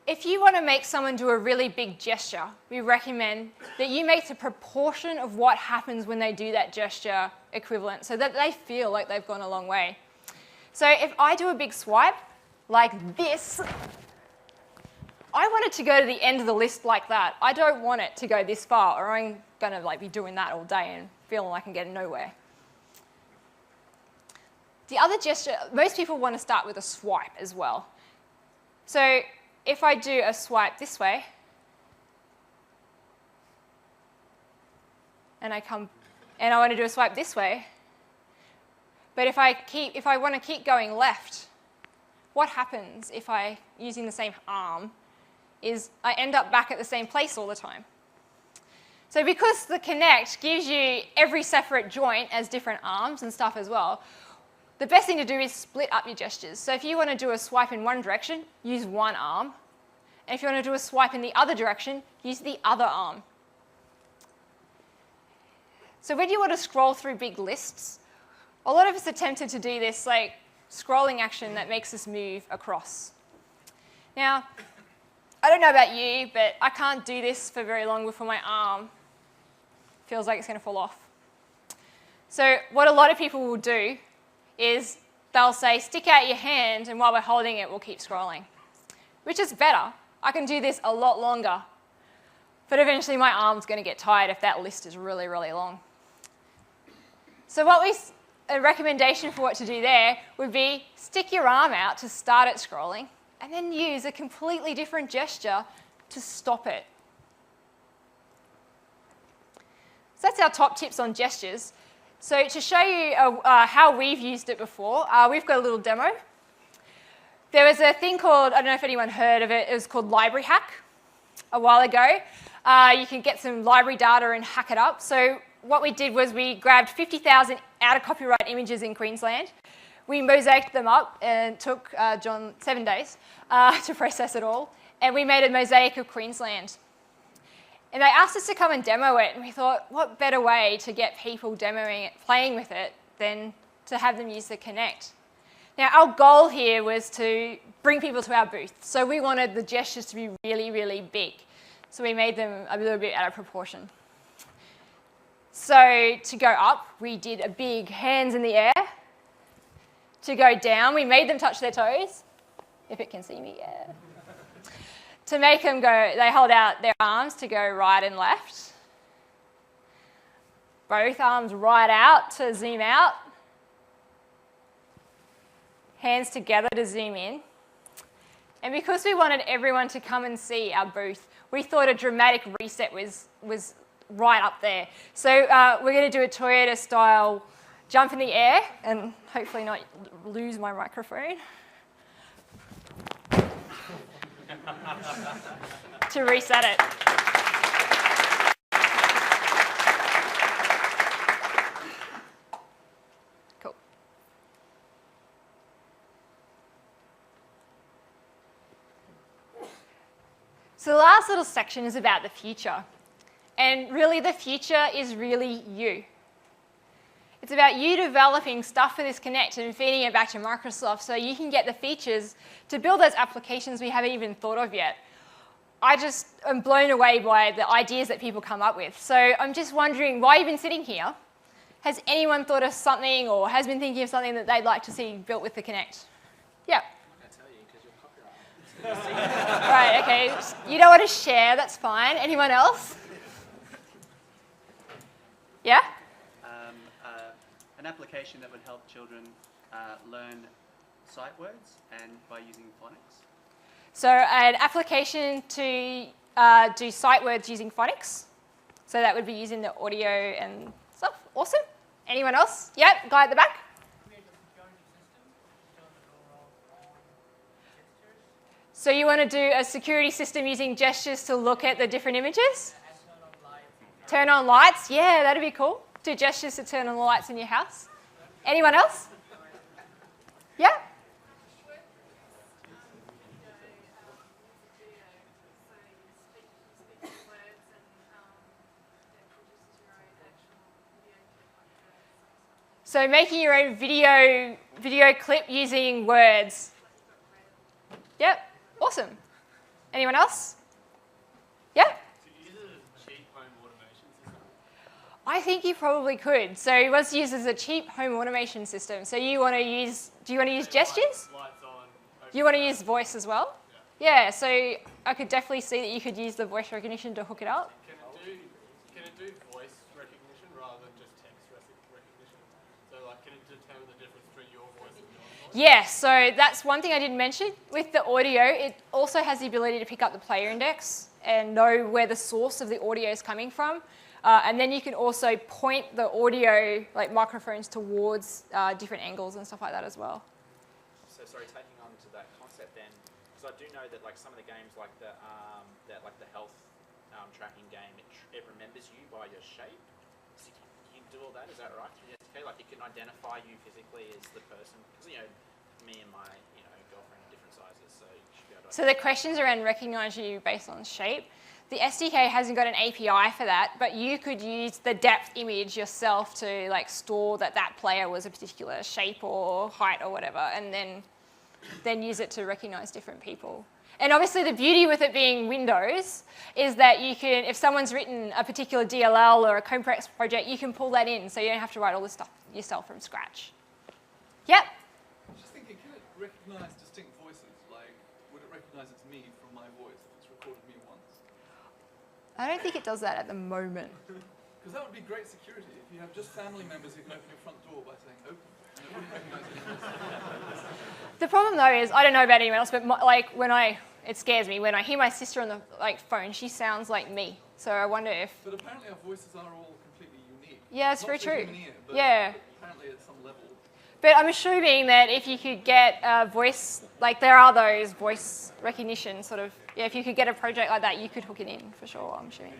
A: If you want to make someone do a really big gesture, we recommend that you make the proportion of what happens when they do that gesture equivalent so that they feel like they've gone a long way. So if I do a big swipe like this, I want it to go to the end of the list like that. I don't want it to go this far or I'm going to be doing that all day and feeling like I can get nowhere. The other gesture, most people want to start with a swipe as well. So if I do a swipe this way, and I want to do a swipe this way, but if I want to keep going left, what happens if using the same arm is I end up back at the same place all the time. So because the Kinect gives you every separate joint as different arms and stuff as well, the best thing to do is split up your gestures. So if you want to do a swipe in one direction, use one arm. And if you want to do a swipe in the other direction, use the other arm. So when you want to scroll through big lists, a lot of us are tempted to do this like scrolling action that makes us move across. Now, I don't know about you, but I can't do this for very long before my arm feels like it's going to fall off. So what a lot of people will do is they'll say, stick out your hand, and while we're holding it, we'll keep scrolling, which is better. I can do this a lot longer, but eventually my arm's going to get tired if that list is really, really long. So a recommendation for what to do there would be stick your arm out to start it scrolling, and then use a completely different gesture to stop it. So that's our top tips on gestures. So to show you how we've used it before, we've got a little demo. There was a thing called, I don't know if anyone heard of it, it was called Library Hack a while ago. You can get some library data and hack it up. So what we did was we grabbed 50,000 out of copyright images in Queensland. We mosaiced them up and took John 7 days to process it all. And we made a mosaic of Queensland. And they asked us to come and demo it, and we thought, what better way to get people demoing it, playing with it, than to have them use the Kinect. Now, our goal here was to bring people to our booth. So we wanted the gestures to be really, really big. So we made them a little bit out of proportion. So to go up, we did a big hands in the air. To go down, we made them touch their toes. If it can see me, yeah. To make them go, they hold out their arms to go right and left. Both arms right out to zoom out. Hands together to zoom in. And because we wanted everyone to come and see our booth, we thought a dramatic reset was right up there. So we're going to do a Toyota-style jump in the air and hopefully not lose my microphone. To reset it. Cool. So the last little section is about the future. And really the future is really you. It's about you developing stuff for this Kinect and feeding it back to Microsoft so you can get the features to build those applications we haven't even thought of yet. I just am blown away by the ideas that people come up with. So I'm just wondering, while you've been sitting here, has anyone thought of something or has been thinking of something that they'd like to see built with the Kinect? Yeah.
B: I'm not going to tell you because you're copyrighted.
A: Right, okay. You don't want to share, that's fine. Anyone else? Yeah?
C: An application that would help children learn sight words and by using phonics.
A: So an application to do sight words using phonics. So that would be using the audio and stuff. Awesome. Anyone else? Yep, guy at the back. So you want to do a security system using gestures to look at the different images? Turn on lights? Yeah, that'd be cool. Do gestures to turn on the lights in your house. Anyone else? Yeah? So making your own video clip using words. Yep, awesome. Anyone else? Yeah? I think you probably could. So it was used as a cheap home automation system. So you want to use, do you want to use gestures?
D: Lights on.
A: You want to use voice as well? Yeah, so I could definitely see that you could use the voice recognition to hook it up.
D: Can it do voice recognition rather than just text recognition? So like, Can it determine the difference between your voice and your voice?
A: Yes, so that's one thing I didn't mention. With the audio, it also has the ability to pick up the player index and know where the source of the audio is coming from. And then you can also point the audio, like microphones, towards different angles and stuff like that as well.
B: So sorry, taking on to that concept then, because I do know that like some of the games like the health tracking game, it remembers you by your shape. So you can do all that, is that right? Through the SDK, like it can identify you physically as the person. Because me and my girlfriend are different sizes, so you should be able to.
A: So the questions around recognise you based on shape. The SDK hasn't got an API for that, but you could use the depth image yourself to like store that player was a particular shape or height or whatever, and then use it to recognise different people. And obviously the beauty with it being Windows is that you can, if someone's written a particular DLL or a complex project, you can pull that in, so you don't have to write all this stuff yourself from scratch. Yep.
E: I was just thinking, can it recognise distinct voices? Like, would it recognise it's me from my voice if it's recorded me once?
A: I don't think it does that at the moment.
E: Because that would be great security. If you have just family members who can open your front door by saying open, and it wouldn't recognise any voice.
A: The problem though is, I don't know about anyone else, but it scares me when I hear my sister on the phone. She sounds like me, so I wonder if.
E: But apparently our voices are all completely unique.
A: Yeah, it's
E: Not
A: very
E: the
A: true.
E: human ear, but
A: Yeah.
E: apparently at some level.
A: But I'm assuming that if you could get a voice, like there are those voice recognition sort of, if you could get a project like that, you could hook it in for sure, I'm assuming.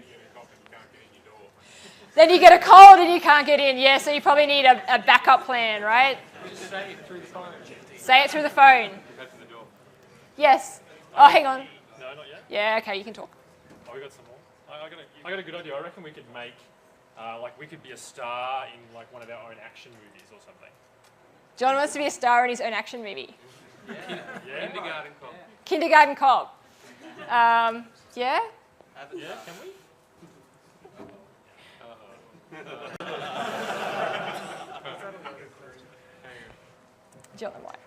A: Then you get a cold and you can't get in, yeah, so you probably need a backup plan, right?
D: Just say it through the phone.
A: Say it through the phone.
D: Open the door.
A: Yes. Oh, hang on.
D: No, not yet.
A: Yeah, okay, you can talk.
D: Oh, we got some more. I got a good idea. I reckon we could make, we could be a star in like one of our own action movies or something.
A: John wants to be a star in his own action movie.
D: Yeah.
B: Kindergarten cop.
A: Kindergarten Cop. Yeah?
D: Yeah, can we?
A: John the White.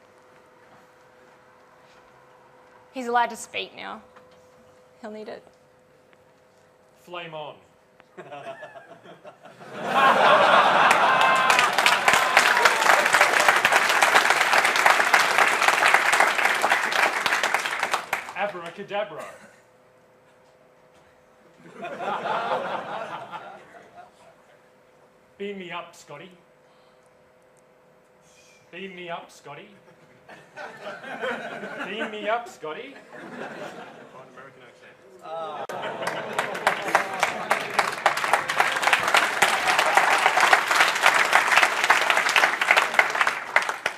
A: He's allowed to speak now. He'll need it.
D: Flame on. Abracadabra. Beam me up, Scotty. Beam me up, Scotty. Beam me up, Scotty. Oh, an American accent.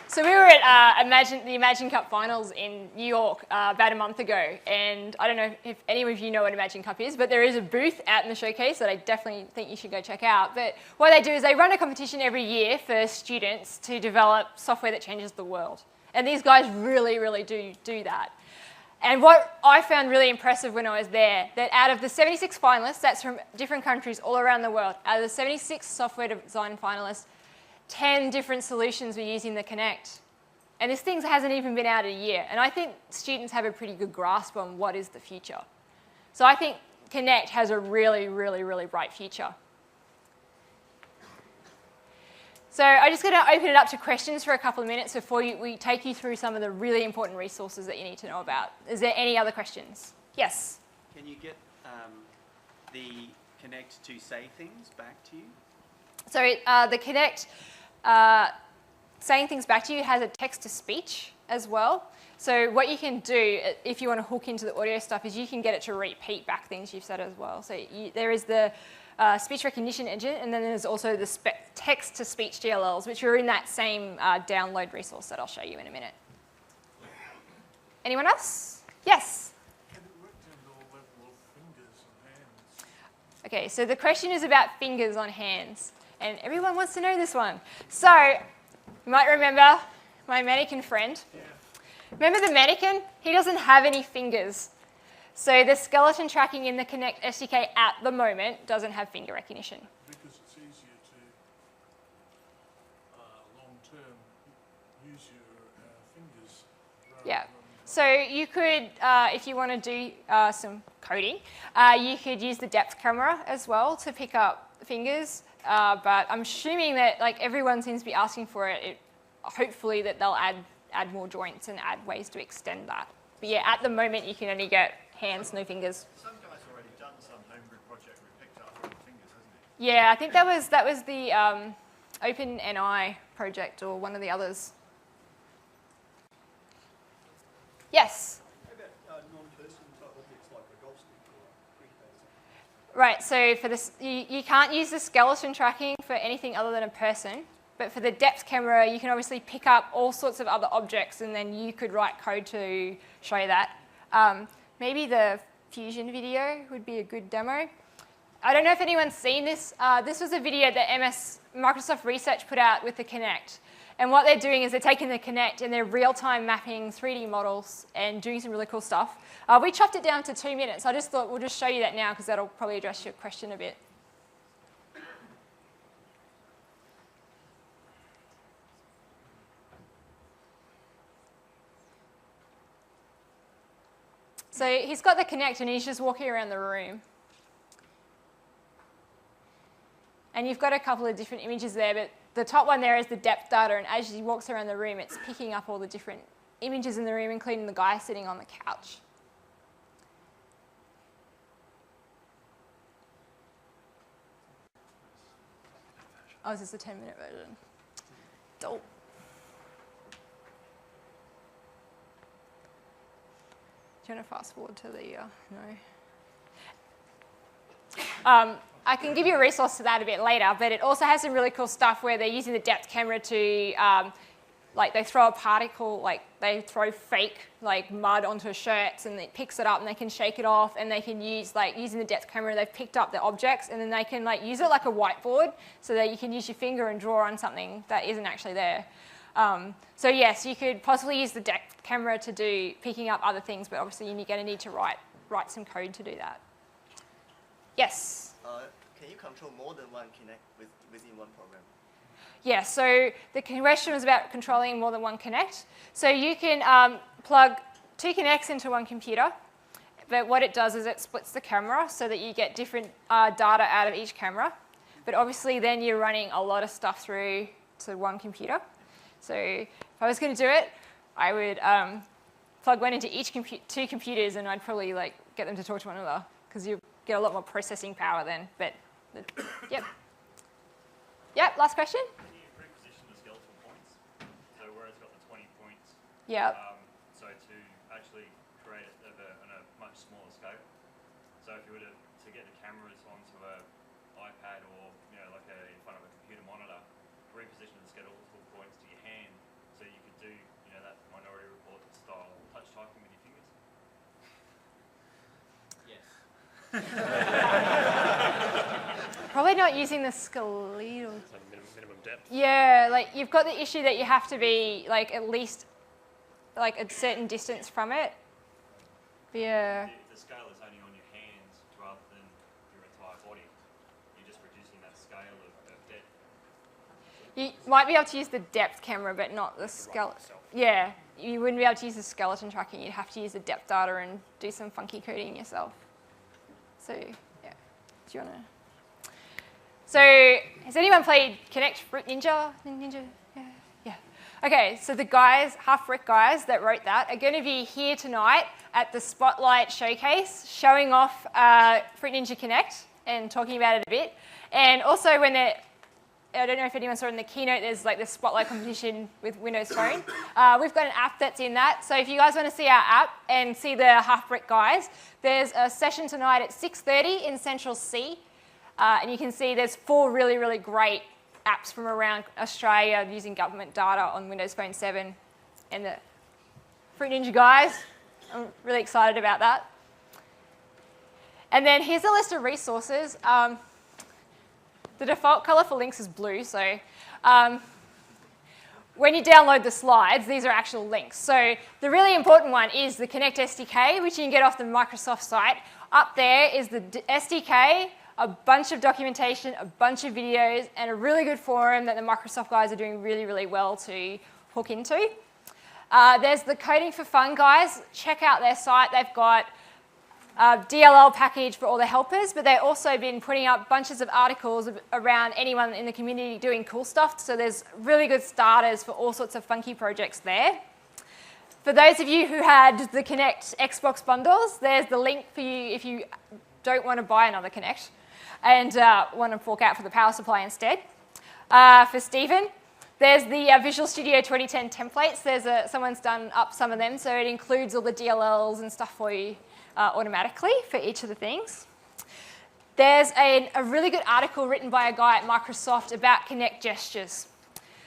A: So we were at the Imagine Cup finals in New York about a month ago, and I don't know if any of you know what Imagine Cup is, but there is a booth out in the showcase that I definitely think you should go check out. But what they do is they run a competition every year for students to develop software that changes the world. And these guys really, really do that. And what I found really impressive when I was there, that out of the 76 finalists, that's from different countries all around the world, out of the 76 software design finalists, 10 different solutions were using the Kinect. And this thing hasn't even been out a year. And I think students have a pretty good grasp on what is the future. So I think Kinect has a really, really, really bright future. So I'm just going to open it up to questions for a couple of minutes before we take you through some of the really important resources that you need to know about. Is there any other questions? Yes?
C: Can you get the Kinect to say things back to you?
A: So the Kinect saying things back to you has a text-to-speech as well. So what you can do if you want to hook into the audio stuff is you can get it to repeat back things you've said as well. So there is the speech recognition engine, and then there's also the text-to-speech DLLs, which are in that same download resource that I'll show you in a minute. Anyone else? Yes?
D: Can it work down to the level of fingers and hands?
A: Okay, so the question is about fingers on hands, and everyone wants to know this one. So you might remember my mannequin friend.
D: Yeah.
A: Remember the mannequin? He doesn't have any fingers. So the skeleton tracking in the Kinect SDK at the moment doesn't have finger recognition.
D: Because it's easier to, long-term, use your fingers.
A: Yeah. So you could, if you want to do some coding, you could use the depth camera as well to pick up fingers. but I'm assuming that like everyone seems to be asking for it. Hopefully that they'll add more joints and add ways to extend that. But yeah, at the moment you can only get hands, no fingers.
F: Some guy's already done some homebrew project where he picked up all the fingers, hasn't he?
A: Yeah, I think that was the OpenNI project or one of the others. Yes?
F: How about non-person type objects like a golf stick or a cricket bat?
A: Right, so for this, you can't use the skeleton tracking for anything other than a person, but for the depth camera, you can obviously pick up all sorts of other objects and then you could write code to show that. Maybe the Fusion video would be a good demo. I don't know if anyone's seen this. This was a video that Microsoft Research put out with the Kinect. And what they're doing is they're taking the Kinect and they're real-time mapping 3D models and doing some really cool stuff. We chopped it down to 2 minutes. I just thought we'll just show you that now because that'll probably address your question a bit. So he's got the Kinect and he's just walking around the room. And you've got a couple of different images there, but the top one there is the depth data, and as he walks around the room, it's picking up all the different images in the room, including the guy sitting on the couch. Oh, is this the 10-minute version? Dope. Do you want to fast forward to the, no. I can give you a resource to that a bit later, but it also has some really cool stuff where they're using the depth camera to, like they throw a particle, like they throw fake like mud onto shirts and it picks it up and they can shake it off and they can use, like using the depth camera, they've picked up the objects and then they can like use it like a whiteboard so that you can use your finger and draw on something that isn't actually there. So yes, you could possibly use the depth camera to do picking up other things, but obviously you're going to need to write some code to do that. Yes?
G: Can you control more than one Kinect within one program?
A: Yeah, so the question was about controlling more than one Kinect. So you can plug 2 Kinects into one computer, but what it does is it splits the camera so that you get different data out of each camera. But obviously then you're running a lot of stuff through to one computer. So if I was going to do it, I would plug one into each 2 computers and I'd probably like get them to talk to one another because you get a lot more processing power then. But yep. Yep, last question?
H: Can you preposition the skeletal points? So where it's got the 20 points.
A: Yep.
H: So to actually create it on a much smaller scope. So if you were to get the cameras onto an iPad or like in front of a computer monitor, reposition the skeletal points to your hand so you could do that Minority Report style touch typing with your fingers.
B: Yes.
A: Probably not using the skeletal.
D: So minimum depth.
A: Yeah, like you've got the issue that you have to be like at least like a certain distance from it. Yeah.
H: The scale is only on your hands rather than your entire body. You're just reducing that scale of depth.
A: You might be able to use the depth camera, but not the skeleton. Yeah, you wouldn't be able to use the skeleton tracking. You'd have to use the depth data and do some funky coding yourself. So, yeah. Do you want to? So, has anyone played Kinect Fruit Ninja? Yeah. Okay, so the guys, half-brick guys that wrote that are going to be here tonight at the Spotlight Showcase, showing off Fruit Ninja Kinect and talking about it a bit. And also when they're, I don't know if anyone saw in the keynote, there's like the Spotlight competition with Windows Phone. We've got an app that's in that. So if you guys want to see our app and see the half-brick guys, there's a session tonight at 6:30 in Central C. And you can see there's 4 really, really great apps from around Australia using government data on Windows Phone 7 and the Fruit Ninja guys. I'm really excited about that. And then here's a list of resources. The default color for links is blue, so when you download the slides, these are actual links. So the really important one is the Kinect SDK, which you can get off the Microsoft site. Up there is the SDK, a bunch of documentation, a bunch of videos, and a really good forum that the Microsoft guys are doing really, really well to hook into. There's the Coding for Fun guys. Check out their site. They've got DLL package for all the helpers, but they've also been putting up bunches of articles around anyone in the community doing cool stuff. So there's really good starters for all sorts of funky projects there. For those of you who had the Kinect Xbox bundles, there's the link for you if you don't want to buy another Kinect and want to fork out for the power supply instead. For Stephen, there's the Visual Studio 2010 templates. Someone's done up some of them, so it includes all the DLLs and stuff for you automatically for each of the things. There's a really good article written by a guy at Microsoft about Kinect gestures.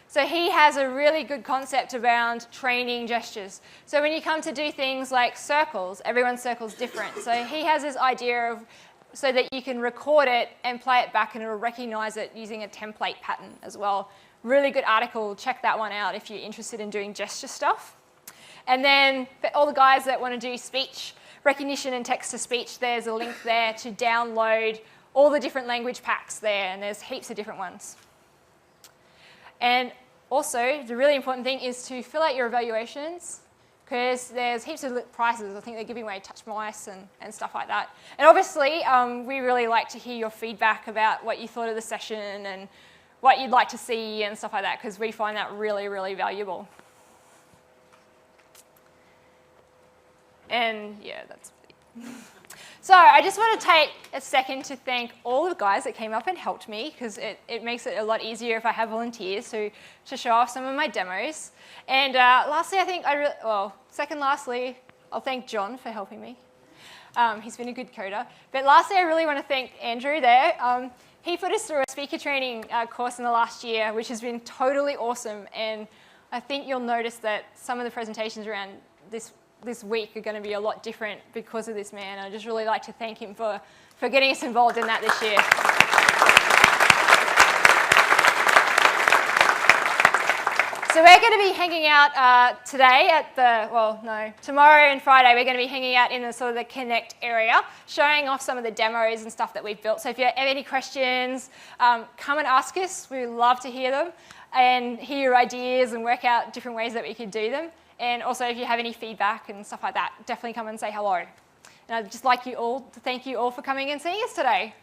A: So he has a really good concept around training gestures. So when you come to do things like circles, everyone's circle's different. So he has this idea of so that you can record it and play it back and it'll recognize it using a template pattern as well. Really good article. Check that one out if you're interested in doing gesture stuff. And then for all the guys that want to do speech recognition and text-to-speech, there's a link there to download all the different language packs there, and there's heaps of different ones. And also, the really important thing is to fill out your evaluations, because there's heaps of prizes. I think they're giving away touch mice and stuff like that. And obviously, we really like to hear your feedback about what you thought of the session and what you'd like to see and stuff like that, because we find that really, really valuable. And yeah, that's it. So I just want to take a second to thank all the guys that came up and helped me, because it makes it a lot easier if I have volunteers to show off some of my demos. And lastly, lastly, I'll thank John for helping me. He's been a good coder. But lastly, I really want to thank Andrew there. He put us through a speaker training course in the last year, which has been totally awesome. And I think you'll notice that some of the presentations around this week are going to be a lot different because of this man. I just really like to thank him for getting us involved in that this year. So we're going to be hanging out today at tomorrow and Friday we're going to be hanging out in the sort of the Kinect area, showing off some of the demos and stuff that we've built. So if you have any questions, come and ask us. We love to hear them and hear your ideas and work out different ways that we could do them. And also, if you have any feedback and stuff like that, definitely come and say hello. And I'd just like to thank you all for coming and seeing us today.